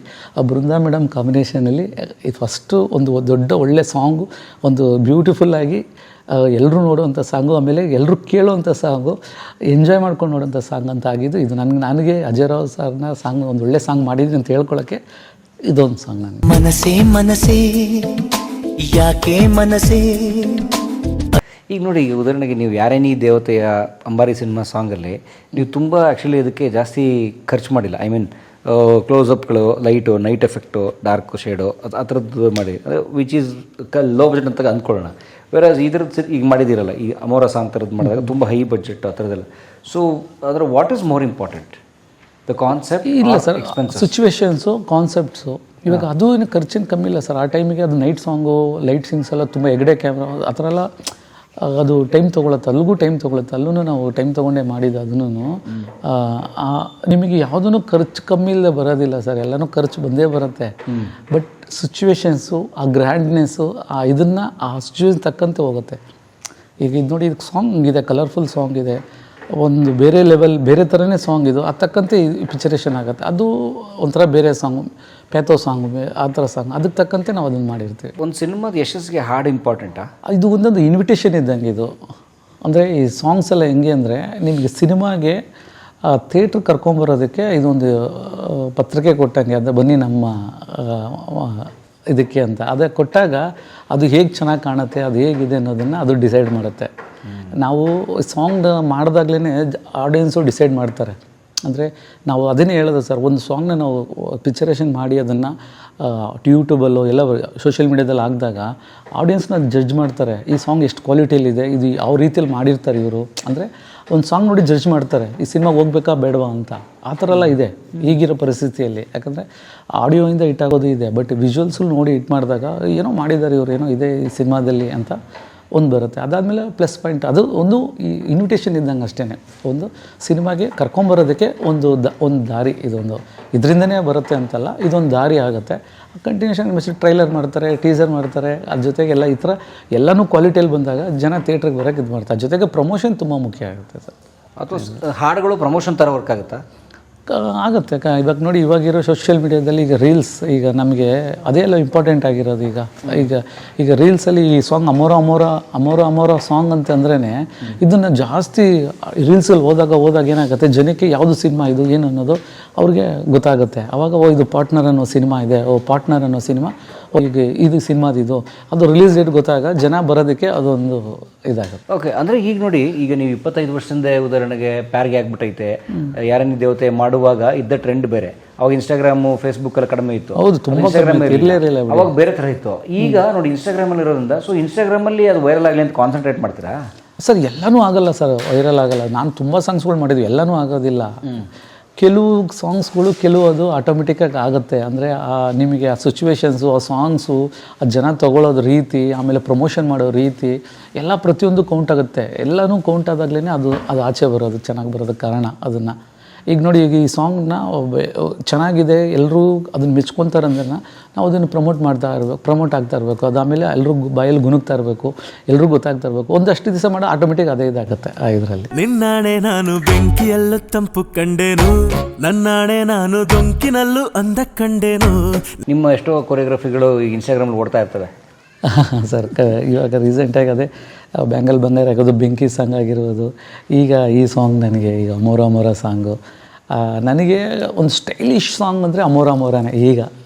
ಬೃಂದಾ ಮೇಡಮ್ ಕಾಂಬಿನೇಷನಲ್ಲಿ ಇದು ಫಸ್ಟು ಒಂದು ದೊಡ್ಡ ಒಳ್ಳೆ ಸಾಂಗು, ಒಂದು ಬ್ಯೂಟಿಫುಲ್ಲಾಗಿ ಎಲ್ಲರೂ ನೋಡುವಂಥ ಸಾಂಗು, ಆಮೇಲೆ ಎಲ್ಲರೂ ಕೇಳೋವಂಥ ಸಾಂಗು, ಎಂಜಾಯ್ ಮಾಡ್ಕೊಂಡು ನೋಡೋಂಥ ಸಾಂಗ್ ಅಂತ ಆಗಿದ್ದು ಇದು. ನನಗೆ ಅಜಯ್ ರಾವ್ ಸರ್ನ ಸಾಂಗ್ ಒಂದು ಒಳ್ಳೆ ಸಾಂಗ್ ಮಾಡಿದ್ದೀನಿ ಅಂತ ಹೇಳ್ಕೊಳ್ಳೋಕ್ಕೆ ಇದೊಂದು ಸಾಂಗ್. ನನಗೆ ಮನಸೇ ಮನಸೇ ಯಾಕೆ ಮನಸೇ. ಈಗ ನೋಡಿ, ಉದಾಹರಣೆಗೆ ನೀವು ಯಾರೇ ನೀ ದೇವತೆಯ ಅಂಬಾರಿ ಸಿನಿಮಾ ಸಾಂಗಲ್ಲಿ ನೀವು ತುಂಬ ಆ್ಯಕ್ಚುಲಿ ಅದಕ್ಕೆ ಜಾಸ್ತಿ ಖರ್ಚು ಮಾಡಿಲ್ಲ. ಐ ಮೀನ್ ಕ್ಲೋಸಪ್ಗಳು, light, night effect, dark shade, ಆ ಥರದ್ದು ಮಾಡಿ, ವಿಚ್ ಈಸ್ ಲೋ ಬಜೆಟ್ ಅಂತ ಅಂದ್ಕೊಳ್ಳೋಣ. ವೇರಾಸ್ ಇದ್ರದ್ದು ಈಗ ಮಾಡಿದ್ದೀರಲ್ಲ, ಈ ಅಮೋರ ಸಾಂಗ್ ಥರದ್ದು ಮಾಡಿದಾಗ ತುಂಬ ಹೈ ಬಜೆಟ್ ಆ ಥರದ್ದೆಲ್ಲ. ಸೊ ಅದರ what is more important, the concept? ಇಲ್ಲ ಸರ್, ಸಿಚುವೇಶನ್ಸು, ಕಾನ್ಸೆಪ್ಟ್ಸು. ಇವಾಗ ಅದು ಏನು ಖರ್ಚಿನ ಕಮ್ಮಿ ಇಲ್ಲ ಸರ್. ಆ ಟೈಮಿಗೆ ಅದು ನೈಟ್ ಸಾಂಗು, ಲೈಟ್ ಸೀನ್ಸ್ ಎಲ್ಲ ತುಂಬ ಎಗಡೆ ಕ್ಯಾಮ್ರಾ ಆ ಥರ ಎಲ್ಲ ಅದು ಟೈಮ್ ತೊಗೊಳತ್ತೆ. ಅಲ್ಲಿಗೂ ಟೈಮ್ ತೊಗೊಳುತ್ತೆ. ಅಲ್ಲೂ ನಾವು ಟೈಮ್ ತೊಗೊಂಡೇ ಮಾಡಿದ್ದು. ಅದನ್ನು ನಿಮಗೆ ಯಾವುದೂ ಖರ್ಚು ಕಮ್ಮಿ ಇಲ್ಲದೆ ಬರೋದಿಲ್ಲ ಸರ್. ಎಲ್ಲನೂ ಖರ್ಚು ಬಂದೇ ಬರುತ್ತೆ. ಬಟ್ ಸಿಚುವೇಶನ್ಸು, ಆ ಗ್ರ್ಯಾಂಡ್ನೆಸ್ಸು, ಇದನ್ನು ಆ ಸಿಚುವೇಶನ್ ತಕ್ಕಂತೆ ಹೋಗುತ್ತೆ. ಈಗ ಇದು ನೋಡಿ, ಇದಕ್ಕೆ ಸಾಂಗ್ ಇದೆ, ಕಲರ್ಫುಲ್ ಸಾಂಗ್ ಇದೆ, ಒಂದು ಬೇರೆ ಲೆವೆಲ್, ಬೇರೆ ಥರನೇ ಸಾಂಗ್ ಇದು. ಅದು ತಕ್ಕಂತೆ ಪಿಕ್ಚರೇಷನ್ ಆಗುತ್ತೆ. ಅದು ಒಂಥರ ಬೇರೆ ಸಾಂಗು, ಪ್ಯಾಥೋ ಸಾಂಗು, ಆ ಥರ ಸಾಂಗ್, ಅದಕ್ಕೆ ತಕ್ಕಂತೆ ನಾವು ಅದನ್ನು ಮಾಡಿರ್ತೀವಿ. ಒಂದು ಸಿನಿಮಾದ ಯಶಸ್ಸಿಗೆ ಹಾಡು ಇಂಪಾರ್ಟೆಂಟಾ? ಇದು ಒಂದೊಂದು ಇನ್ವಿಟೇಷನ್ ಇದ್ದಂಗೆ ಇದು. ಅಂದರೆ ಈ ಸಾಂಗ್ಸ್ ಎಲ್ಲ ಹೆಂಗೆ ಅಂದರೆ, ನಿಮಗೆ ಸಿನಿಮಾಗೆ ಥಿಯೇಟ್ರ್ ಕರ್ಕೊಂಬರೋದಕ್ಕೆ ಇದೊಂದು ಪತ್ರಿಕೆ ಕೊಟ್ಟಂಗೆ, ಅದು ಬನ್ನಿ ನಮ್ಮ ಇದಕ್ಕೆ ಅಂತ. ಅದೇ ಕೊಟ್ಟಾಗ ಅದು ಹೇಗೆ ಚೆನ್ನಾಗಿ ಕಾಣುತ್ತೆ, ಅದು ಹೇಗಿದೆ ಅನ್ನೋದನ್ನು ಅದು ಡಿಸೈಡ್ ಮಾಡುತ್ತೆ. ನಾವು ಸಾಂಗ್ ಮಾಡಿದಾಗಲೇ ಆಡಿಯನ್ಸು ಡಿಸೈಡ್ ಮಾಡ್ತಾರೆ. ಅಂದರೆ ನಾವು ಅದನ್ನೇ ಹೇಳೋದು ಸರ್, ಒಂದು ಸಾಂಗ್ನ ನಾವು ಪಿಕ್ಚರೇಷನ್ ಮಾಡಿ ಅದನ್ನು ಯೂಟ್ಯೂಬಲ್ಲೋ ಎಲ್ಲ ಸೋಷಿಯಲ್ ಮೀಡ್ಯಾದಲ್ಲಿ ಹಾಕಿದಾಗ ಆಡಿಯನ್ಸ್ನ ಜಡ್ಜ್ ಮಾಡ್ತಾರೆ. ಈ ಸಾಂಗ್ ಎಷ್ಟು ಕ್ವಾಲಿಟಿಯಲ್ಲಿದೆ, ಇದು ಯಾವ ರೀತಿಯಲ್ಲಿ ಮಾಡಿರ್ತಾರೆ ಇವರು. ಅಂದರೆ ಒಂದು ಸಾಂಗ್ ನೋಡಿ ಜಡ್ಜ್ ಮಾಡ್ತಾರೆ, ಈ ಸಿನಿಮಾಗೆ ಹೋಗ್ಬೇಕಾ ಬೇಡವಾ ಅಂತ. ಆ ಥರ ಎಲ್ಲ ಇದೆ ಈಗಿರೋ ಪರಿಸ್ಥಿತಿಯಲ್ಲಿ. ಯಾಕಂದರೆ ಆಡಿಯೋಯಿಂದ ಹಿಟ್ ಆಗೋದು ಇದೆ, ಬಟ್ ವಿಜುವಲ್ಸಲ್ಲಿ ನೋಡಿ ಹಿಟ್ ಮಾಡಿದಾಗ ಏನೋ ಮಾಡಿದ್ದಾರೆ ಇವರು, ಏನೋ ಇದೆ ಈ ಸಿನಿಮಾದಲ್ಲಿ ಅಂತ ಒಂದು ಬರುತ್ತೆ. ಅದಾದಮೇಲೆ ಪ್ಲಸ್ ಪಾಯಿಂಟ್, ಅದು ಒಂದು ಈ ಇನ್ವಿಟೇಷನ್ ಇದ್ದಂಗೆ ಅಷ್ಟೇ. ಒಂದು ಸಿನಿಮಾಗೆ ಕರ್ಕೊಂಬರೋದಕ್ಕೆ ಒಂದು ದಾರಿ, ಇದೊಂದು ಇದರಿಂದನೇ ಬರುತ್ತೆ ಅಂತಲ್ಲ, ಇದೊಂದು ದಾರಿ ಆಗುತ್ತೆ. ಕಂಟಿನ್ಯೂಷನ್ ಮೆಸೇಜ್ ಟ್ರೈಲರ್ ಮಾಡ್ತಾರೆ, ಟೀಸರ್ ಮಾಡ್ತಾರೆ, ಅದ್ರ ಜೊತೆಗೆಲ್ಲ ಈ ಥರ ಎಲ್ಲನೂ ಕ್ವಾಲಿಟಿಯಲ್ಲಿ ಬಂದಾಗ ಜನ ಥಿಯೇಟ್ರಿಗೆ ಬರೋಕ್ಕೆ ಇದು ಮಾಡ್ತಾರೆ. ಜೊತೆಗೆ ಪ್ರಮೋಷನ್ ತುಂಬ ಮುಖ್ಯ ಆಗುತ್ತೆ ಸರ್. ಅಥವಾ ಹಾಡುಗಳು ಪ್ರಮೋಷನ್ ಥರ ವರ್ಕ್ ಆಗುತ್ತಾ? ಆಗುತ್ತೆ. ಇವಾಗ ನೋಡಿ, ಇವಾಗಿರೋ ಸೋಷಿಯಲ್ ಮೀಡ್ಯಾದಲ್ಲಿ ಈಗ ರೀಲ್ಸ್, ಈಗ ನಮಗೆ ಅದೇ ಎಲ್ಲ ಇಂಪಾರ್ಟೆಂಟ್ ಆಗಿರೋದು. ಈಗ ರೀಲ್ಸಲ್ಲಿ ಈ ಸಾಂಗ್ ಅಮೋರ ಸಾಂಗ್ ಅಂತಂದ್ರೇ ಇದನ್ನು ಜಾಸ್ತಿ ರೀಲ್ಸಲ್ಲಿ ಹೋದಾಗ ಏನಾಗುತ್ತೆ, ಜನಕ್ಕೆ ಯಾವುದು ಸಿನಿಮಾ ಇದು ಏನು ಅನ್ನೋದು ಅವ್ರಿಗೆ ಗೊತ್ತಾಗುತ್ತೆ. ಆವಾಗ ಇದು ಪಾರ್ಟ್ನರ್ ಅನ್ನೋ ಸಿನಿಮಾ ಇದೆ, ಪಾರ್ಟ್ನರ್ ಅನ್ನೋ ಸಿನಿಮಾ, ಈಗ ಇದು ಸಿನಿಮಾದಿದು, ಅದು ರಿಲೀಸ್ ಡೇಟ್ ಗೊತ್ತಾಗ ಜನ ಬರೋದಕ್ಕೆ ಅದೊಂದು ಇದಾಗುತ್ತೆ. ಓಕೆ. ಅಂದರೆ ಈಗ ನೋಡಿ, ಈಗ ನೀವು 25 ವರ್ಷದಿಂದ ಉದಾಹರಣೆಗೆ ಪ್ಯಾರ್ಗೆ ಆಗ್ಬಿಟ್ಟೈತೆ, ಯಾರನ್ನೇ ದೇವತೆ ಮಾಡುವಾಗ ಇದ್ದ ಟ್ರೆಂಡ್ ಬೇರೆ. ಅವಾಗ ಇನ್ಸ್ಟಾಗ್ರಾಮು, ಫೇಸ್ಬುಕ್ ಎಲ್ಲ ಕಡಿಮೆ ಇತ್ತು. ಹೌದು, ತುಂಬ ಇರಲಿಲ್ಲ. ಅವಾಗ ಬೇರೆ ಥರ ಇತ್ತು. ಈಗ ನೋಡಿ, ಇನ್ಸ್ಟಾಗ್ರಾಮಲ್ಲಿ ಇರೋದ್ರಿಂದ, ಸೊ ಇನ್ಸ್ಟಾಗ್ರಾಮಲ್ಲಿ ಅದು ವೈರಲ್ ಆಗಲಿ ಅಂತ ಕಾನ್ಸಂಟ್ರೇಟ್ ಮಾಡ್ತೀರಾ? ಸರ್ ಎಲ್ಲನೂ ಆಗಲ್ಲ ಸರ್, ವೈರಲ್ ಆಗಲ್ಲ. ನಾನು ತುಂಬ ಸಾಂಗ್ಸ್ಗಳು ಮಾಡಿದ್ವಿ, ಎಲ್ಲನೂ ಆಗೋದಿಲ್ಲ. ಕೆಲವು ಸಾಂಗ್ಸ್ಗಳು ಅದು ಆಟೋಮೆಟಿಕ್ಕಾಗಿ ಆಗುತ್ತೆ. ಅಂದರೆ ನಿಮಗೆ ಆ ಸಿಚುವೇಶನ್ಸು, ಆ ಸಾಂಗ್ಸು, ಆ ಜನ ತೊಗೊಳ್ಳೋದು ರೀತಿ, ಆಮೇಲೆ ಪ್ರಮೋಷನ್ ಮಾಡೋ ರೀತಿ ಎಲ್ಲ ಪ್ರತಿಯೊಂದು ಕೌಂಟ್ ಆಗುತ್ತೆ. ಎಲ್ಲನೂ ಕೌಂಟ್ ಆದಾಗಲೇ ಅದು ಆಚೆ ಬರೋದು, ಚೆನ್ನಾಗಿ ಬರೋದಕ್ಕೆ ಕಾರಣ ಅದನ್ನು. ಈಗ ನೋಡಿ, ಈಗ ಈ ಸಾಂಗ್ನ ಚೆನ್ನಾಗಿದೆ, ಎಲ್ಲರೂ ಅದನ್ನು ಮೆಚ್ಕೊತಾರೆ ಅಂದ್ರೆ ನಾವು ಅದನ್ನು ಪ್ರಮೋಟ್ ಆಗ್ತಾ ಇರಬೇಕು. ಅದಾದಮೇಲೆ ಎಲ್ಲರೂ ಬಾಯಲ್ಲಿ ಗುಣಗ್ತಾ ಇರಬೇಕು, ಎಲ್ರಿಗೂ ಗೊತ್ತಾಗ್ತಾ ಇರಬೇಕು. ಒಂದಷ್ಟು ದಿವಸ ಮಾಡೋ ಆಟೋಮೆಟಿಕ್ ಅದೇ ಇದಾಗುತ್ತೆ ಆ ಇದರಲ್ಲಿ. ನಿನ್ನಾಣೆ ನಾನು ಬೆಂಕಿಯಲ್ಲೂ ತಂಪು ಕಂಡೇನು, ನನ್ನಾಣೆ ನಾನು ದೊಂಕಿನಲ್ಲೂ ಅಂದ ಕಂಡೇನು. ನಿಮ್ಮ ಎಷ್ಟೋ ಕೊರಿಯೋಗ್ರಫಿಗಳು ಈಗ ಇನ್ಸ್ಟಾಗ್ರಾಮಲ್ಲಿ ಓಡ್ತಾ ಇರ್ತವೆ. ಸರ್ ಇವಾಗ ರೀಸೆಂಟಾಗಿ ಅದೇ ಬ್ಯಾಂಗಲ್ ಬಂಗಾರ ಆಗೋದು, ಬೆಂಕಿ ಸಾಂಗ್ ಆಗಿರ್ಬೋದು, ಈಗ ಈ ಸಾಂಗ್ ನನಗೆ ಈಗ ಅಮೋರ ಅಮೋರ ಸಾಂಗು ನನಗೆ ಒಂದು ಸ್ಟೈಲಿಶ್ ಸಾಂಗ್ ಅಂದರೆ ಅಮೋರ ಅಮೋರನೇ ಈಗ.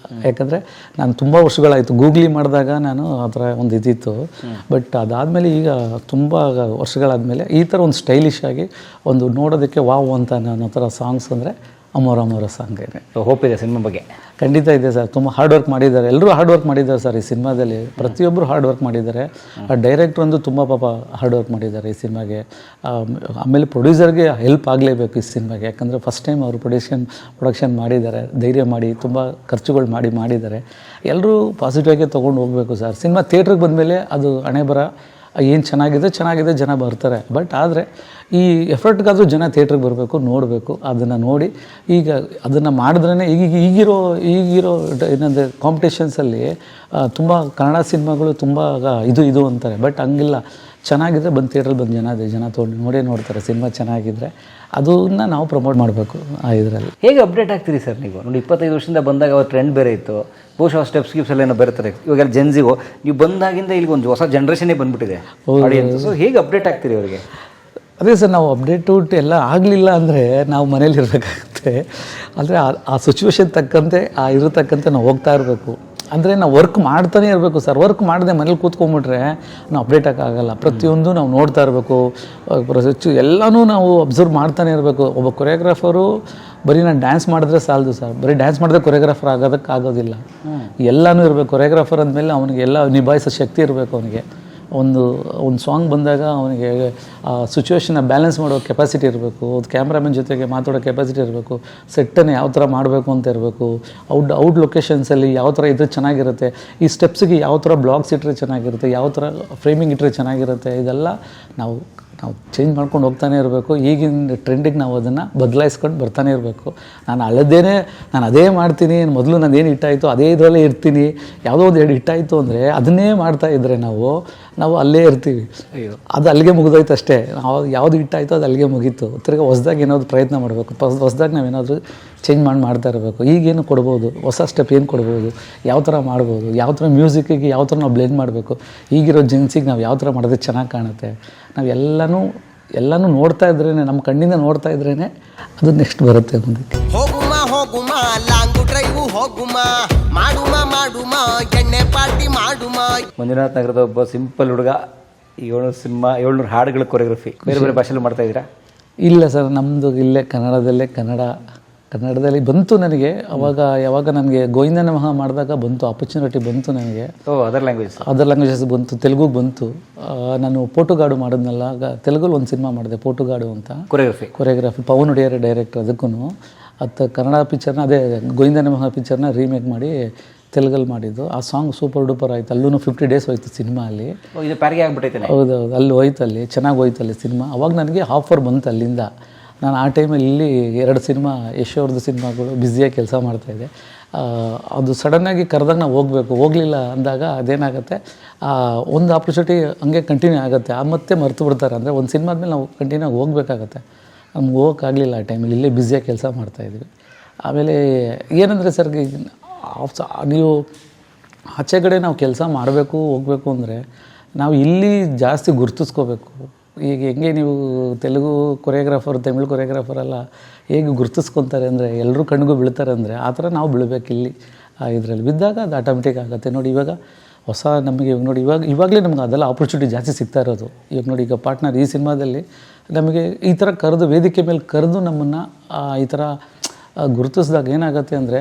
ಯಾಕಂದರೆ ನಾನು ತುಂಬ ವರ್ಷಗಳಾಯಿತು ಗೂಗ್ಲಿ ಮಾಡಿದಾಗ ನಾನು ಆ ಥರ ಒಂದು ಇದ್ದಿತ್ತು. ಬಟ್ ಅದಾದಮೇಲೆ ಈಗ ತುಂಬ ವರ್ಷಗಳಾದಮೇಲೆ ಈ ಥರ ಒಂದು ಸ್ಟೈಲಿಶ್ ಆಗಿ ಒಂದು ನೋಡೋದಕ್ಕೆ ವಾವ್ ಅಂತ ಅನ್ನೋ ಥರ ಸಾಂಗ್ಸ್ ಅಂದರೆ ಅಮೋರ ಅಮೋರ ಸಾಂಗ್ ಇದೆ. ಹೋಪ್ ಇದೆ ಸಿನಿಮಾ ಬಗ್ಗೆ? ಖಂಡಿತ ಇದೆ ಸರ್. ತುಂಬ ಹಾರ್ಡ್ ವರ್ಕ್ ಮಾಡಿದ್ದಾರೆ, ಎಲ್ಲರೂ ಹಾರ್ಡ್ ವರ್ಕ್ ಮಾಡಿದ್ದಾರೆ ಸರ್ ಈ ಸಿನಿಮಾದಲ್ಲಿ. ಪ್ರತಿಯೊಬ್ಬರು ಹಾರ್ಡ್ ವರ್ಕ್ ಮಾಡಿದ್ದಾರೆ. ಆ ಡೈರೆಕ್ಟ್ರ್ ಒಂದು ತುಂಬ ಪಾಪ ಹಾರ್ಡ್ ವರ್ಕ್ ಮಾಡಿದ್ದಾರೆ ಈ ಸಿನಿಮಾಗೆ. ಆಮೇಲೆ ಪ್ರೊಡ್ಯೂಸರ್ಗೆ ಹೆಲ್ಪ್ ಆಗಲೇಬೇಕು ಈ ಸಿನಿಮಾಗೆ. ಯಾಕಂದರೆ ಫಸ್ಟ್ ಟೈಮ್ ಅವರು ಪ್ರೊಡಕ್ಷನ್ ಮಾಡಿದ್ದಾರೆ, ಧೈರ್ಯ ಮಾಡಿ ತುಂಬ ಖರ್ಚುಗಳು ಮಾಡಿದ್ದಾರೆ. ಎಲ್ಲರೂ ಪಾಸಿಟಿವಾಗೆ ತೊಗೊಂಡು ಹೋಗಬೇಕು ಸರ್. ಸಿನಿಮಾ ಥಿಯೇಟ್ರಿಗೆ ಬಂದಮೇಲೆ ಅದು ಹಣೆ ಬರ ಏನು ಚೆನ್ನಾಗಿದೆ ಜನ ಬರ್ತಾರೆ. ಬಟ್ ಆದರೆ ಈ ಎಫರ್ಟ್ಗಾದರೂ ಜನ ಥಿಯೇಟ್ರಿಗೆ ಬರಬೇಕು, ನೋಡಬೇಕು. ಅದನ್ನು ನೋಡಿ ಈಗ ಅದನ್ನು ಮಾಡಿದ್ರೇ ಈಗಿರೋ ಏನಂದರೆ ಕಾಂಪಿಟೇಷನ್ಸಲ್ಲಿ ತುಂಬ ಕನ್ನಡ ಸಿನಿಮಾಗಳು ತುಂಬ ಇದು ಅಂತಾರೆ. ಬಟ್ ಹಂಗಿಲ್ಲ, ಚೆನ್ನಾಗಿದ್ದರೆ ಬಂದು ಥಿಯೇಟ್ರಲ್ಲಿ ಬಂದು ಜನ ತೊಗೊಂಡು ನೋಡ್ತಾರೆ. ಸಿನಿಮಾ ಚೆನ್ನಾಗಿದ್ದರೆ ಅದನ್ನು ನಾವು ಪ್ರಮೋಟ್ ಮಾಡಬೇಕು ಆ ಇದರಲ್ಲಿ. ಹೇಗೆ ಅಪ್ಡೇಟ್ ಆಗ್ತೀರಿ ಸರ್ ನೀವು? ನೋಡಿ 25 ವರ್ಷದಿಂದ ಬಂದಾಗ ಅವ್ರ ಟ್ರೆಂಡ್ ಬೇರೆ ಇತ್ತು, ಬಹುಶಃ ಸ್ಟೆಪ್ಸ್ ಗಿಪ್ಸ್ ಎಲ್ಲ ಏನೋ ಬೇರೆ. ಇವಾಗ ಜೆನ್ಸಿಗೂ ನೀವು ಬಂದಾಗಿಂದ ಇಲ್ಲಿಗೆ ಒಂದು ಹೊಸ ಜನ್ರೇಷನ್ನೇ ಬಂದ್ಬಿಟ್ಟಿದೆ ಆಡಿಯನ್ಸ್. ಸೊ ಹೇಗೆ ಅಪ್ಡೇಟ್ ಆಗ್ತೀರಿ ಅವರಿಗೆ? ಅದೇ ಸರ್, ನಾವು ಅಪ್ಡೇಟು ಎಲ್ಲ ಆಗಲಿಲ್ಲ ಅಂದರೆ ನಾವು ಮನೇಲಿ ಇರಬೇಕಾಗುತ್ತೆ. ಅಂದರೆ ಆ ಸಿಚುವೇಶನ್ ತಕ್ಕಂತೆ ಇರತಕ್ಕಂತೆ ನಾವು ಹೋಗ್ತಾ ಇರಬೇಕು. ಅಂದರೆ ನಾವು ವರ್ಕ್ ಮಾಡ್ತಾನೆ ಇರಬೇಕು ಸರ್. ವರ್ಕ್ ಮಾಡದೆ ಮನೇಲಿ ಕೂತ್ಕೊಂಡ್ಬಿಟ್ರೆ ನಾವು ಅಪ್ಡೇಟ್ ಆಗೋಲ್ಲ. ಪ್ರತಿಯೊಂದು ನಾವು ನೋಡ್ತಾ ಇರಬೇಕು, ಎಲ್ಲನೂ ನಾವು ಅಬ್ಸರ್ವ್ ಮಾಡ್ತಾನೆ ಇರಬೇಕು. ಒಬ್ಬ ಕೊರಿಯೋಗ್ರಾಫರು ಬರೀ ನಾನು ಡ್ಯಾನ್ಸ್ ಮಾಡಿದ್ರೆ ಸಾಲದು ಸರ್. ಬರೀ ಡ್ಯಾನ್ಸ್ ಮಾಡಿದ್ರೆ ಕೊರಿಯೋಗ್ರಾಫರ್ ಆಗೋದಿಲ್ಲ. ಎಲ್ಲನೂ ಇರಬೇಕು. ಕೊರಿಯೋಗ್ರಾಫರ್ ಅಂದಮೇಲೆ ಅವನಿಗೆ ಎಲ್ಲ ನಿಭಾಯಿಸೋ ಶಕ್ತಿ ಇರಬೇಕು. ಅವನಿಗೆ ಒಂದು ಸಾಂಗ್ ಬಂದಾಗ ಅವನಿಗೆ ಆ ಸಿಚುವೇಶನ್ನ ಬ್ಯಾಲೆನ್ಸ್ ಮಾಡೋ ಕೆಪಾಸಿಟಿ ಇರಬೇಕು. ಒಂದು ಕ್ಯಾಮ್ರಾಮನ್ ಜೊತೆಗೆ ಮಾತಾಡೋ ಕೆಪಾಸಿಟಿ ಇರಬೇಕು. ಸೆಟ್ಟನ್ನು ಯಾವ ಥರ ಮಾಡಬೇಕು ಅಂತ ಇರಬೇಕು. ಔಟ್ ಲೊಕೇಶನ್ಸಲ್ಲಿ ಯಾವ ಥರ ಇದ್ರೆ ಚೆನ್ನಾಗಿರುತ್ತೆ, ಈ ಸ್ಟೆಪ್ಸಿಗೆ ಯಾವ ಥರ ಬ್ಲಾಗ್ಸ್ ಇಟ್ಟರೆ ಚೆನ್ನಾಗಿರುತ್ತೆ, ಯಾವ ಥರ ಫ್ರೇಮಿಂಗ್ ಇಟ್ಟರೆ ಚೆನ್ನಾಗಿರುತ್ತೆ, ಇದೆಲ್ಲ ನಾವು ಚೇಂಜ್ ಮಾಡ್ಕೊಂಡು ಹೋಗ್ತಾನೆ ಇರಬೇಕು. ಈಗಿನ ಟ್ರೆಂಡಿಗೆ ನಾವು ಅದನ್ನು ಬದಲಾಯಿಸ್ಕೊಂಡು ಬರ್ತಾನೆ ಇರಬೇಕು. ನಾನು ಅದೇ ಮಾಡ್ತೀನಿ, ಮೊದಲು ನಾನು ಏನು ಹಿಟ್ಟಾಯಿತು ಅದೇ ಇದರಲ್ಲೇ ಇರ್ತೀನಿ. ಯಾವುದೋ ಒಂದು ಹಿಟ್ಟಾಯಿತು ಅಂದರೆ ಅದನ್ನೇ ಮಾಡ್ತಾ ಇದ್ದರೆ ನಾವು ಅಲ್ಲೇ ಇರ್ತೀವಿ. ಅದು ಅಲ್ಲಿಗೆ ಮುಗಿದೋಯ್ತು ಅಷ್ಟೇ. ಯಾವುದು ಹಿಟ್ಟಾಯಿತು ಅದು ಅಲ್ಲಿಗೆ ಮುಗೀತು. ತಿರ್ಗಿ ಹೊಸ್ದಾಗಿ ಏನಾದರೂ ಪ್ರಯತ್ನ ಮಾಡಬೇಕು. ಹೊಸ್ದಾಗಿ ನಾವೇನಾದರೂ ಚೇಂಜ್ ಮಾಡ್ತಾ ಇರಬೇಕು. ಈಗೇನು ಕೊಡ್ಬೋದು, ಹೊಸ ಸ್ಟೆಪ್ ಏನು ಕೊಡ್ಬೋದು, ಯಾವ ಥರ ಮಾಡ್ಬೋದು, ಯಾವ ಥರ ಮ್ಯೂಸಿಕ್ಕಿಗೆ ಯಾವ ಥರ ನಾವು ಬ್ಲೆಂಡ್ ಮಾಡಬೇಕು, ಈಗಿರೋ ಜೆನ್ಸಿಗೆ ನಾವು ಯಾವ ಥರ ಮಾಡಿದ್ರೆ ಚೆನ್ನಾಗಿ ಕಾಣುತ್ತೆ. ನಾವು ಎಲ್ಲನೂ ನೋಡ್ತಾ ಇದ್ರೇ, ನಮ್ಮ ಕಣ್ಣಿಂದ ನೋಡ್ತಾ ಇದ್ರೇ ಅದು ನೆಕ್ಸ್ಟ್ ಬರುತ್ತೆ ಮುಂದಕ್ಕೆ. ಹೋಗುಮ ಲಾಂಗ್ ಡ್ರೈವ್ ಹೋಗುಮ ಮಾಡುಮ ಎಣ್ಣೆ ಪಾರ್ಟಿ ಮಾಡುಮ. ಮಂಜುನಾಥ್ ನಗರದ ಒಬ್ಬ ಸಿಂಪಲ್ ಹುಡುಗ 700 ಹಾಡುಗಳ ಕೊರಿಯೋಗ್ರಫಿ ಬೇರೆ ಬೇರೆ ಭಾಷೆಯಲ್ಲಿ ಮಾಡ್ತಾ ಇದ್ದೀರಾ? ಇಲ್ಲ ಸರ್, ನಮ್ಮದು ಇಲ್ಲೇ ಕನ್ನಡದಲ್ಲಿ ಬಂತು ನನಗೆ. ಯಾವಾಗ ನನಗೆ ಗೋವಿಂದ ನಮಃ ಮಾಡಿದಾಗ ಬಂತು, ಆಪರ್ಚುನಿಟಿ ಬಂತು ನನಗೆ. ಅದರ್ ಲ್ಯಾಂಗ್ವೇಜಸ್ ಬಂತು, ತೆಲುಗುಗೆ ಬಂತು. ನಾನು ಪೋಟುಗಾಡು ಮಾಡಿದ್ನಲ್ಲ, ತೆಲುಗಲ್ಲಿ ಒಂದು ಸಿನಿಮಾ ಮಾಡಿದೆ ಪೋಟುಗಾಡು ಅಂತ. Choreography Pawan Wodeyar director. ಅದಕ್ಕೂ ಅದು ಕನ್ನಡ ಪಿಕ್ಚರ್ನ, ಅದೇ ಗೋವಿಂದ ನಮಃ ಪಿಕ್ಚರ್ನ ರೀಮೇಕ್ ಮಾಡಿ ತೆಲುಗಲ್ಲಿ ಮಾಡಿದ್ದು. ಆ ಸಾಂಗ್ ಸೂಪರ್ ಡೂಪರ್ ಆಯಿತು. ಅಲ್ಲೂ 50 days ಹೋಯ್ತು ಸಿನಿಮಾ ಅಲ್ಲಿ. ಹೌದೌದು, ಅಲ್ಲಿ ಹೋಯ್ತು, ಅಲ್ಲಿ ಚೆನ್ನಾಗಿ ಹೋಯ್ತು ಅಲ್ಲಿ ಸಿನಿಮಾ. ಅವಾಗ ನನಗೆ ಆಫರ್ ಬಂತು ಅಲ್ಲಿಂದ. ನಾನು ಆ ಟೈಮಲ್ಲಿ ಇಲ್ಲಿ 2 ಸಿನಿಮಾ ಯಶೋರ್ದು ಸಿನಿಮಾಗಳು ಬ್ಯುಸಿಯಾಗಿ ಕೆಲಸ ಮಾಡ್ತಾಯಿದ್ದೆ. ಅದು ಸಡನ್ನಾಗಿ ಕರೆದಾಗ ನಾವು ಹೋಗಲಿಲ್ಲ ಅಂದಾಗ ಅದೇನಾಗುತ್ತೆ, ಒಂದು ಆಪರ್ಚುನಿಟಿ ಹಂಗೆ ಕಂಟಿನ್ಯೂ ಆಗುತ್ತೆ. ಮತ್ತೆ ಮರೆತು ಬಿಡ್ತಾರೆ. ಅಂದರೆ ಒಂದು ಸಿನಿಮಾ ಆದಮೇಲೆ ನಾವು ಕಂಟಿನ್ಯೂ ಆಗಿ ಹೋಗಬೇಕಾಗತ್ತೆ. ನಮ್ಗೆ ಹೋಗೋಕ್ಕಾಗಲಿಲ್ಲ ಆ ಟೈಮಲ್ಲಿ, ಇಲ್ಲೇ ಬ್ಯುಸಿಯಾಗಿ ಕೆಲಸ ಮಾಡ್ತಾಯಿದ್ವಿ. ಆಮೇಲೆ ಏನಂದರೆ ಸರ್, ನೀವು ಆಚೆ ಕಡೆ ನಾವು ಕೆಲಸ ಮಾಡಬೇಕು ಹೋಗಬೇಕು ಅಂದರೆ ನಾವು ಇಲ್ಲಿ ಜಾಸ್ತಿ ಗುರ್ತಿಸ್ಕೋಬೇಕು. ಈಗ ಹೆಂಗೆ ನೀವು ತೆಲುಗು ಕೊರಿಯೋಗ್ರಾಫರ್, ತಮಿಳ್ ಕೊರಿಯೋಗ್ರಾಫರೆಲ್ಲ ಹೇಗೆ ಗುರ್ತಿಸ್ಕೊತಾರೆ ಅಂದರೆ ಎಲ್ಲರೂ ಕಣ್ಣಿಗೂ ಬೀಳ್ತಾರೆ ಅಂದರೆ ಆ ಥರ ನಾವು ಬೀಳಬೇಕು ಇಲ್ಲಿ. ಇದರಲ್ಲಿ ಬಿದ್ದಾಗ ಅದು ಆಟೋಮೆಟಿಕ್ ಆಗುತ್ತೆ. ನೋಡಿ ಇವಾಗ ನಮಗೆ ನೋಡಿ ಇವಾಗಲೇ ನಮ್ಗೆ ಅದೆಲ್ಲ ಆಪರ್ಚುನಿಟಿ ಜಾಸ್ತಿ ಸಿಗ್ತಾ ಇರೋದು. ಈಗ ನೋಡಿ, ಈಗ ಪಾರ್ಟ್ನರ್ ಈ ಸಿನಿಮಾದಲ್ಲಿ ನಮಗೆ ಈ ಥರ ವೇದಿಕೆ ಮೇಲೆ ಕರೆದು ನಮ್ಮನ್ನು ಈ ಥರ ಗುರುತಿಸಿದಾಗ ಏನಾಗುತ್ತೆ ಅಂದರೆ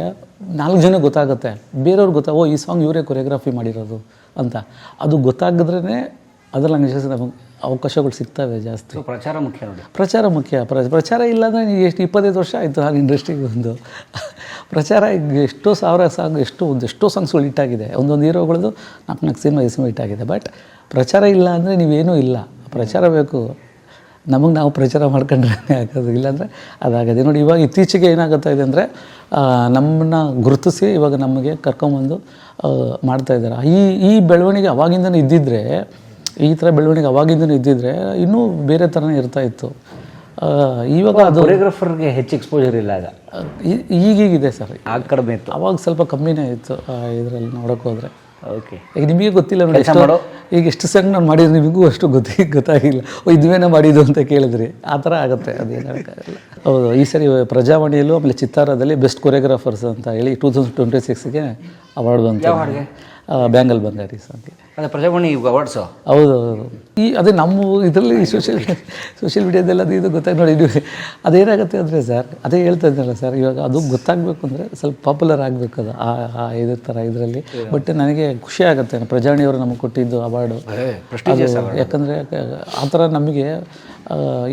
4 ಜನ ಗೊತ್ತಾಗುತ್ತೆ, ಬೇರೆಯವ್ರಿಗೆ ಈ ಸಾಂಗ್ ಇವರೇ ಕೊರಿಯೋಗ್ರಫಿ ಮಾಡಿರೋದು ಅಂತ. ಅದು ಗೊತ್ತಾಗಿದ್ರೇ ಅದರ ಲ್ಯಾಂಗ್ವೇಜಸ್ ನಮಗೆ ಅವಕಾಶಗಳು ಸಿಗ್ತವೆ ಜಾಸ್ತಿ. ಪ್ರಚಾರ ಮುಖ್ಯ ನೋಡಿ. ಪ್ರಚಾರ ಇಲ್ಲ ಅಂದರೆ ನೀವು 25 ವರ್ಷ ಆಯಿತು ನಾನು ಇಂಡಸ್ಟ್ರಿಗೆ ಬಂದು. ಪ್ರಚಾರ ಎಷ್ಟೋ ಸಾವಿರ ಸಾಂಗ್, ಎಷ್ಟೋ ಸಾಂಗ್ಸ್ಗಳು ಹಿಟ್ಟಾಗಿದೆ. ಒಂದೊಂದು ಹೀರೋಗಳದ್ದು 4 ಸಿನಿಮಾ ಹಿಟ್ಟಾಗಿದೆ. ಬಟ್ ಪ್ರಚಾರ ಇಲ್ಲ ಅಂದರೆ ನೀವೇನೂ ಇಲ್ಲ. ಪ್ರಚಾರ ಬೇಕು. ನಾವು ಪ್ರಚಾರ ಮಾಡ್ಕೊಂಡ್ರೆ ಆಗೋದು, ಇಲ್ಲಾಂದರೆ ಅದಾಗದೆ. ನೋಡಿ ಇವಾಗ ಇತ್ತೀಚೆಗೆ ಏನಾಗುತ್ತಾ ಇದೆ ಅಂದರೆ ನಮ್ಮನ್ನು ಗುರುತಿಸಿ ಇವಾಗ ನಮಗೆ ಕರ್ಕೊಂಬಂದು ಮಾಡ್ತಾಯಿದ್ದಾರೆ. ಈ ಬೆಳವಣಿಗೆ ಅವಾಗಿಂದನೇ ಇದ್ದಿದ್ದರೆ, ಈ ಥರ ಬೆಳವಣಿಗೆ ಅವಾಗಿಂದನೇ ಇದ್ದಿದ್ದರೆ ಇನ್ನೂ ಬೇರೆ ಥರನೇ ಇರ್ತಾಯಿತ್ತು. ಇವಾಗ ಅದು ಕೊರಿಯೋಗ್ರಾಫರ್ಗೆ ಹೆಚ್ಚು ಎಕ್ಸ್ಪೋಜರ್ ಇಲ್ಲ. ಈಗೀಗಿದೆ ಸರ್, ಆಗ ಕಡಿಮೆ ಇತ್ತು. ಅವಾಗ ಸ್ವಲ್ಪ ಕಮ್ಮಿನೇ ಇತ್ತು ಇದರಲ್ಲಿ ನೋಡೋಕೆ ಹೋದರೆ. ಓಕೆ. ಈಗ ನಿಮಗೆ ಗೊತ್ತಿಲ್ಲ ನೋಡಿ, ಕೆಲ್ಸ ಮಾಡೋ ಈಗ ಎಷ್ಟು ಸಾಂಗ್ ನಾನು ಮಾಡಿದ್ರೆ ನಿಮಗೂ ಅಷ್ಟು ಗೊತ್ತಾಗಿಲ್ಲ, ಇದುವೇನ ಮಾಡಿದ್ದು ಅಂತ ಕೇಳಿದ್ರಿ, ಆ ಥರ ಆಗುತ್ತೆ, ಅದೇನಾಗಲ್ಲ. ಹೌದು, ಈ ಸರಿ ಪ್ರಜಾವಾಣಿಯಲ್ಲೂ ಆಮೇಲೆ ಚಿತ್ತಾರದಲ್ಲಿ ಬೆಸ್ಟ್ ಕೊರಿಯೋಗ್ರಾಫರ್ಸ್ ಅಂತ ಹೇಳಿ 2026ಗೆ ಅವಾರ್ಡ್ ಬಂತು. ಬ್ಯಾಂಗಲ್ ಬಂಗಾರಿ ಸಾಂಗ್ಗೆ. ಅದೇ ಪ್ರಜಾವಾಣಿ ಅವಾರ್ಡ್ಸು. ಹೌದು ಹೌದು. ಅದೇ ನಮ್ಮ ಇದರಲ್ಲಿ ಸೋಷಿಯಲ್ ಮೀಡಿಯಾದಲ್ಲಿ ಅದು ಇದು ಗೊತ್ತಾಗಿ ನೋಡಿ, ಅದೇನಾಗುತ್ತೆ ಅಂದರೆ ಸರ್, ಅದೇ ಹೇಳ್ತಾ ಇದ್ದಲ್ಲ ಸರ್, ಇವಾಗ ಅದು ಗೊತ್ತಾಗಬೇಕು ಅಂದರೆ ಸ್ವಲ್ಪ ಪಾಪ್ಯುಲರ್ ಆಗಬೇಕು, ಅದು ಇದೇ ಥರ ಇದರಲ್ಲಿ. ಬಟ್ ನನಗೆ ಖುಷಿ ಆಗುತ್ತೆ, ಪ್ರಜಾವಾಣಿಯವರು ನಮಗೆ ಕೊಟ್ಟಿದ್ದು ಅವಾರ್ಡು. ಯಾಕಂದರೆ ಆ ಥರ ನಮಗೆ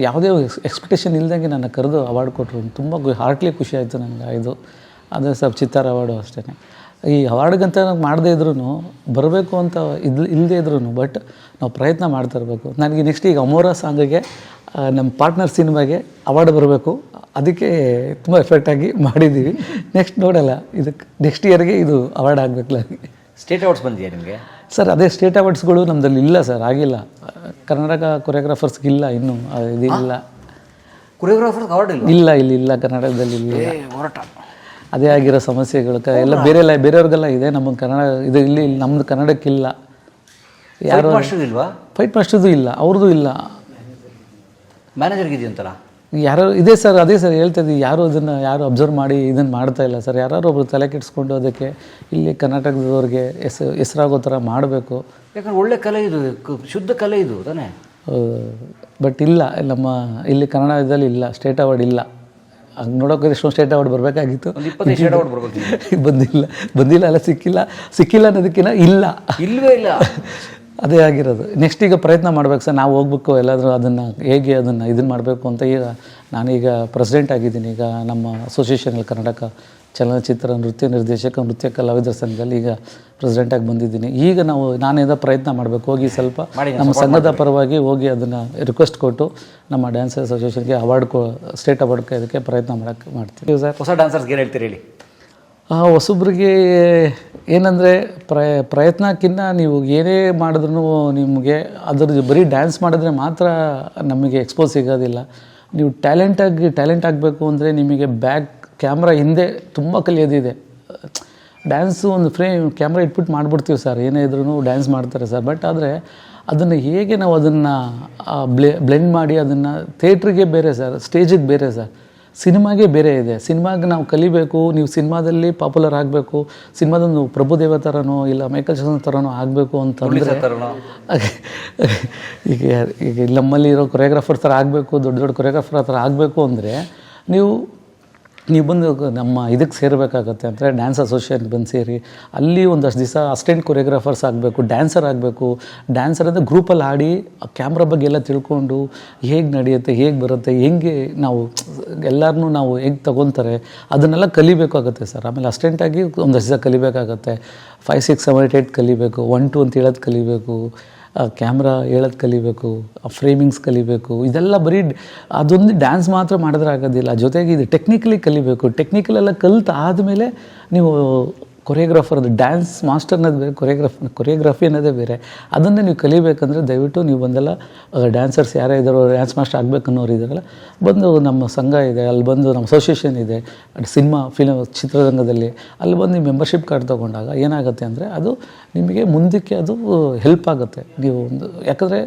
ಯಾವುದೇ ಎಕ್ಸ್ಪೆಕ್ಟೇಷನ್ ಇಲ್ದಂಗೆ ನನ್ನ ಕರೆದು ಅವಾರ್ಡ್ ಕೊಟ್ಟರು, ತುಂಬ ಹಾರ್ಟ್ಲಿ ಖುಷಿ ಆಯಿತು ನನಗೆ. ಇದು ಅದೇ ಸ್ವಲ್ಪ ಚಿತ್ತಾರ ಅವಾರ್ಡು ಅಷ್ಟೇ. ಈ ಅವಾರ್ಡ್ಗಂತ ಮಾಡದೇ ಇದ್ರೂ ಬರಬೇಕು ಅಂತ ಇಲ್ಲದೇ ಇದ್ರೂ ಬಟ್ ನಾವು ಪ್ರಯತ್ನ ಮಾಡ್ತಾ ಇರಬೇಕು. ನನಗೆ ನೆಕ್ಸ್ಟ್ ಈಗ ಅಮೋರ ಸಾಂಗಿಗೆ ನಮ್ಮ ಪಾರ್ಟ್ನರ್ ಸಿನಿಮಾಗೆ ಅವಾರ್ಡ್ ಬರಬೇಕು, ಅದಕ್ಕೆ ತುಂಬ ಎಫೆಕ್ಟಾಗಿ ಮಾಡಿದ್ದೀವಿ. ನೆಕ್ಸ್ಟ್ ನೋಡಲ್ಲ, ಇದಕ್ಕೆ ನೆಕ್ಸ್ಟ್ ಇಯರ್ಗೆ ಇದು ಅವಾರ್ಡ್ ಆಗಬೇಕು ನನಗೆ. ಸ್ಟೇಟ್ ಅವಾರ್ಡ್ಸ್ ಬಂದಿದೆಯಾ ನಿಮಗೆ? ಸರ್ ಅದೇ ಸ್ಟೇಟ್ ಅವಾರ್ಡ್ಸ್ಗಳು ನಮ್ಮದಲ್ಲಿ ಇಲ್ಲ ಸರ್, ಆಗಿಲ್ಲ. ಕರ್ನಾಟಕ ಕೊರಿಯೋಗ್ರಾಫರ್ಸ್ಗಿಲ್ಲ ಇನ್ನೂ, ಇದು ಇಲ್ಲ. ಕೊರಿಯೋಗ್ರಾಫರ್ಸ್ ಅವಾರ್ಡ್ ಇಲ್ಲ ಇಲ್ಲ ಕರ್ನಾಟಕದಲ್ಲಿ ಇಲ್ಲ. ಹೋರಾಟ ಅದೇ ಆಗಿರೋ ಸಮಸ್ಯೆಗಳು ಎಲ್ಲ ಬೇರೆಯವ್ರಿಗೆಲ್ಲ ಇದೆ, ನಮ್ಮ ಕನ್ನಡ ಇದು ಇಲ್ಲಿ ನಮ್ಮದು ಕನ್ನಡಕ್ಕಿಲ್ಲ. ಯಾರು ಇಲ್ವಾ? ಫೈಟ್ ಮಾಸ್ಟರ್ದು ಇಲ್ಲ, ಅವ್ರದ್ದು ಇಲ್ಲ. ಮ್ಯಾನೇಜರ್ಗೆ ಇದೆಯಂತಲ್ಲ ಯಾರೋ ಇದೆ ಸರ್, ಅದೇ ಸರ್ ಹೇಳ್ತಾ ಇದ್ದೀವಿ, ಯಾರು ಅಬ್ಸರ್ವ್ ಮಾಡಿ ಇದನ್ನು ಮಾಡ್ತಾ ಇಲ್ಲ ಸರ್. ಯಾರು ಒಬ್ರು ತಲೆ ಕೆಡಿಸ್ಕೊಂಡು ಅದಕ್ಕೆ ಇಲ್ಲಿ ಕರ್ನಾಟಕದವ್ರಿಗೆ ಹೆಸರಾಗೋ ಥರ ಮಾಡಬೇಕು. ಯಾಕಂದ್ರೆ ಒಳ್ಳೆ ಕಲೆ ಇದು, ಶುದ್ಧ ಕಲೆ ಇದು ತಾನೇ. ಬಟ್ ಇಲ್ಲ, ನಮ್ಮ ಇಲ್ಲಿ ಕನ್ನಡದಲ್ಲಿ ಇಲ್ಲ, ಸ್ಟೇಟ್ ಅವಾರ್ಡ್ ಇಲ್ಲ. ಹಂಗೆ ನೋಡೋಕೆ ಎಷ್ಟೊಂದು ಸ್ಟೇಟ್ ಅವಾರ್ಡ್ ಬರಬೇಕಾಗಿತ್ತು, ಬಂದಿಲ್ಲ ಅಲ್ಲ, ಸಿಕ್ಕಿಲ್ಲ ಅನ್ನೋದಕ್ಕಿಂತ ಇಲ್ಲವೇ ಇಲ್ಲ. ಅದೇ ಆಗಿರೋದು. ನೆಕ್ಸ್ಟ್ ಈಗ ಪ್ರಯತ್ನ ಮಾಡ್ಬೇಕು ಸರ್, ನಾವು ಹೋಗ್ಬೇಕು ಎಲ್ಲಾದರೂ ಅದನ್ನು ಹೇಗೆ ಇದನ್ನು ಮಾಡಬೇಕು ಅಂತ. ಈಗ ನಾನೀಗ ಪ್ರೆಸಿಡೆಂಟ್ ಆಗಿದ್ದೀನಿ, ಈಗ ನಮ್ಮ ಅಸೋಸಿಯೇಷನಲ್ಲಿ ಕರ್ನಾಟಕ ಚಲನಚಿತ್ರ ನೃತ್ಯ ನಿರ್ದೇಶಕ ನೃತ್ಯ ಕಲಾವಿದರ ಸಂಘದಲ್ಲಿ ಈಗ ಪ್ರೆಸಿಡೆಂಟಾಗಿ ಬಂದಿದ್ದೀನಿ. ಈಗ ನಾನೇನೋ ಪ್ರಯತ್ನ ಮಾಡಬೇಕು, ಹೋಗಿ ಸ್ವಲ್ಪ ನಮ್ಮ ಸಂಘದ ಪರವಾಗಿ ಹೋಗಿ ಅದನ್ನು ರಿಕ್ವೆಸ್ಟ್ ಕೊಟ್ಟು ನಮ್ಮ ಡ್ಯಾನ್ಸರ್ ಅಸೋಸಿಯೇಷನ್ಗೆ ಸ್ಟೇಟ್ ಅವಾರ್ಡ್ಗೆ ಇದಕ್ಕೆ ಪ್ರಯತ್ನ ಮಾಡ್ತೀವಿ ಸರ್. ಹೊಸ ಡ್ಯಾನ್ಸರ್ಸ್ಗೆ ಏನು ಹೇಳ್ತೀರಿ ಹೇಳಿ? ಹೊಸಬ್ರಿಗೆ ಏನಂದರೆ ಪ್ರಯತ್ನಕ್ಕಿಂತ ನೀವು ಏನೇ ಮಾಡಿದ್ರೂ ನಿಮಗೆ ಅದ್ರದ್ದು ಬರೀ ಡ್ಯಾನ್ಸ್ ಮಾಡಿದ್ರೆ ಮಾತ್ರ ನಮಗೆ ಎಕ್ಸ್ಪೋಸ್ ಸಿಗೋದಿಲ್ಲ. ನೀವು ಟ್ಯಾಲೆಂಟ್ ಆಗಬೇಕು ಅಂದರೆ ನಿಮಗೆ ಕ್ಯಾಮ್ರಾ ಹಿಂದೆ ತುಂಬ ಕಲಿಯೋದಿದೆ. ಡ್ಯಾನ್ಸು ಒಂದು ಕ್ಯಾಮ್ರಾ ಇಟ್ಬಿಟ್ಟು ಮಾಡಿಬಿಡ್ತೀವಿ ಸರ್, ಏನೇ ಇದ್ರೂ ಡ್ಯಾನ್ಸ್ ಮಾಡ್ತಾರೆ ಸರ್. ಬಟ್ ಆದರೆ ಅದನ್ನು ಹೇಗೆ ನಾವು ಅದನ್ನು ಬ್ಲೆಂಡ್ ಮಾಡಿ ಅದನ್ನು ಥಿಯೇಟ್ರಿಗೆ ಬೇರೆ ಸರ್, ಸ್ಟೇಜಿಗೆ ಬೇರೆ ಸರ್, ಸಿನಿಮಾಗೆ ಬೇರೆ ಇದೆ. ಸಿನಿಮಾಗೆ ನಾವು ಕಲಿಬೇಕು, ನೀವು ಸಿನಿಮಾದಲ್ಲಿ ಪಾಪ್ಯುಲರ್ ಆಗಬೇಕು, ಸಿನಿಮಾದೊಂದು ಪ್ರಭುದೇವ ಥರನೋ ಇಲ್ಲ ಮೈಕಲ್ ಜಾಕ್ಸನ್ ಥರನೋ ಆಗಬೇಕು ಅಂತಂದರೆ ಈಗ ನಮ್ಮಲ್ಲಿ ಇರೋ ಕೊರಿಯೋಗ್ರಾಫರ್ ಥರ ಆಗಬೇಕು, ದೊಡ್ಡ ಕೊರಿಯೋಗ್ರಾಫರ್ ಥರ ಆಗಬೇಕು ಅಂದರೆ ನೀವು ಬಂದು ನಮ್ಮ ಇದಕ್ಕೆ ಸೇರಬೇಕಾಗತ್ತೆ. ಅಂದರೆ ಡ್ಯಾನ್ಸ್ ಅಸೋಸಿಯೇಷನ್ ಬಂದು ಸೇರಿ ಅಲ್ಲಿ ಒಂದಷ್ಟು ದಿವಸ ಅಸಿಸ್ಟೆಂಟ್ ಕೊರಿಯೋಗ್ರಾಫರ್ಸ್ ಆಗಬೇಕು, ಡ್ಯಾನ್ಸರ್ ಆಗಬೇಕು. ಡ್ಯಾನ್ಸರ್ ಅಂದರೆ ಗ್ರೂಪಲ್ಲಿ ಆಡಿ ಕ್ಯಾಮ್ರಾ ಬಗ್ಗೆ ಎಲ್ಲ ತಿಳ್ಕೊಂಡು ಹೇಗೆ ನಡೆಯುತ್ತೆ, ಹೇಗೆ ಬರುತ್ತೆ, ಹೆಂಗೆ ಎಲ್ಲರನ್ನೂ ಹೇಗೆ ತೊಗೊತಾರೆ ಅದನ್ನೆಲ್ಲ ಕಲಿಬೇಕಾಗತ್ತೆ ಸರ್. ಆಮೇಲೆ ಅಸಿಸ್ಟೆಂಟಾಗಿ ಒಂದಷ್ಟು ದಿವಸ ಕಲಿಬೇಕಾಗತ್ತೆ. 5, 6, 7, 8 ಕಲಿಬೇಕು, 1, 2 ಅಂತ ಹೇಳೋದು ಕಲಿಬೇಕು, ಕ್ಯಾಮ್ರಾ ಹೇಳೋದು ಕಲಿಬೇಕು, ಫ್ರೇಮಿಂಗ್ಸ್ ಕಲಿಬೇಕು. ಇದೆಲ್ಲ ಬರೀ ಅದೊಂದು ಡ್ಯಾನ್ಸ್ ಮಾತ್ರ ಮಾಡಿದ್ರೆ ಆಗೋದಿಲ್ಲ, ಜೊತೆಗೆ ಇದು ಟೆಕ್ನಿಕಲಿ ಕಲಿಬೇಕು. ಟೆಕ್ನಿಕಲೆಲ್ಲ ಕಲಿತು ಆದಮೇಲೆ ನೀವು ಕೊರಿಯೋಗ್ರಾಫರ್ದು ಡ್ಯಾನ್ಸ್ ಮಾಸ್ಟರ್ ಅನ್ನೋದು ಬೇರೆ, ಕೊರಿಯೋಗ್ರಫಿ ಅನ್ನೋದೇ ಬೇರೆ. ಅದನ್ನೇ ನೀವು ಕಲಿಬೇಕಂದ್ರೆ ದಯವಿಟ್ಟು ನೀವು ಬಂದೆಲ್ಲ ಡ್ಯಾನ್ಸರ್ಸ್ ಯಾರೇ ಇದ್ದಾರೋ, ಡ್ಯಾನ್ಸ್ ಮಾಸ್ಟರ್ ಆಗಬೇಕನ್ನೋರು ಇದ್ದಾರಲ್ಲ, ಬಂದು ನಮ್ಮ ಸಂಘ ಇದೆ, ಅಲ್ಲಿ ಬಂದು ನಮ್ಮ ಅಸೋಸಿಯೇಷನ್ ಇದೆ ಚಿತ್ರರಂಗದಲ್ಲಿ, ಅಲ್ಲಿ ಬಂದು ನೀವು ಮೆಂಬರ್ಶಿಪ್ ಕಾರ್ಡ್ ತೊಗೊಂಡಾಗ ಏನಾಗುತ್ತೆ ಅಂದರೆ ಅದು ನಿಮಗೆ ಮುಂದಕ್ಕೆ ಅದು ಹೆಲ್ಪ್ ಆಗುತ್ತೆ. ನೀವು ಯಾಕಂದರೆ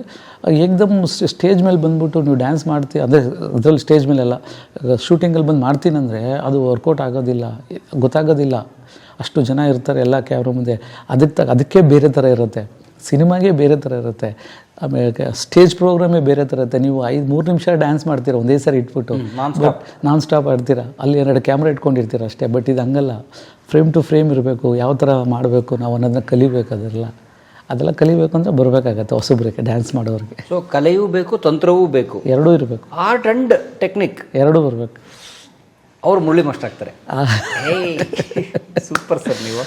ಏಕ್ದಮ್ ಸ್ಟೇಜ್ ಮೇಲೆ ಬಂದುಬಿಟ್ಟು ನೀವು ಡ್ಯಾನ್ಸ್ ಮಾಡ್ತೀವಿ, ಅದೇ ಅದರಲ್ಲಿ ಸ್ಟೇಜ್ ಮೇಲೆಲ್ಲ ಶೂಟಿಂಗಲ್ಲಿ ಬಂದು ಮಾಡ್ತೀನಂದರೆ ಅದು ವರ್ಕೌಟ್ ಆಗೋದಿಲ್ಲ, ಗೊತ್ತಾಗೋದಿಲ್ಲ. ಅಷ್ಟು ಜನ ಇರ್ತಾರೆ ಎಲ್ಲ ಕ್ಯಾಮ್ರಾ ಮುಂದೆ, ಅದಕ್ಕೆ ಬೇರೆ ಥರ ಇರುತ್ತೆ, ಸಿನಿಮಾಗೆ ಬೇರೆ ಥರ ಇರುತ್ತೆ, ಆಮೇಲೆ ಸ್ಟೇಜ್ ಪ್ರೋಗ್ರಾಮೇ ಬೇರೆ ಥರ ಇರುತ್ತೆ. ನೀವು 3 ನಿಮಿಷ ಡ್ಯಾನ್ಸ್ ಮಾಡ್ತೀರ ಒಂದೇ ಸಾರಿ ಇಟ್ಬಿಟ್ಟು, ನಾನ್ ಸ್ಟಾಪ್ ಆಡ್ತೀರಾ, ಅಲ್ಲಿ 2 ಕ್ಯಾಮ್ರಾ ಇಟ್ಕೊಂಡಿರ್ತೀರ ಅಷ್ಟೇ. ಬಟ್ ಇದು ಹಂಗಲ್ಲ, ಫ್ರೇಮ್ ಟು ಫ್ರೇಮ್ ಇರಬೇಕು, ಯಾವ ಥರ ಮಾಡಬೇಕು ನಾವು ಅನ್ನೋದನ್ನ ಕಲಿಬೇಕು. ಅದೆಲ್ಲ ಕಲಿಬೇಕು ಅಂದರೆ ಬರಬೇಕಾಗತ್ತೆ ಹೊಸಬ್ರಿಗೆ, ಡ್ಯಾನ್ಸ್ ಮಾಡೋರಿಗೆ. ಸೊ ಕಲೆಯೂ ಬೇಕು, ತಂತ್ರವೂ ಬೇಕು, ಎರಡೂ ಇರಬೇಕು. ಆರ್ಟ್ ಆ್ಯಂಡ್ ಟೆಕ್ನಿಕ್ ಎರಡೂ ಬರಬೇಕು. ಅವರು ಮುರಳಿ ಮಾಸ್ಟರ್ ಆಗ್ತಾರೆ. ಸೂಪರ್ ಸರ್ ನೀವು.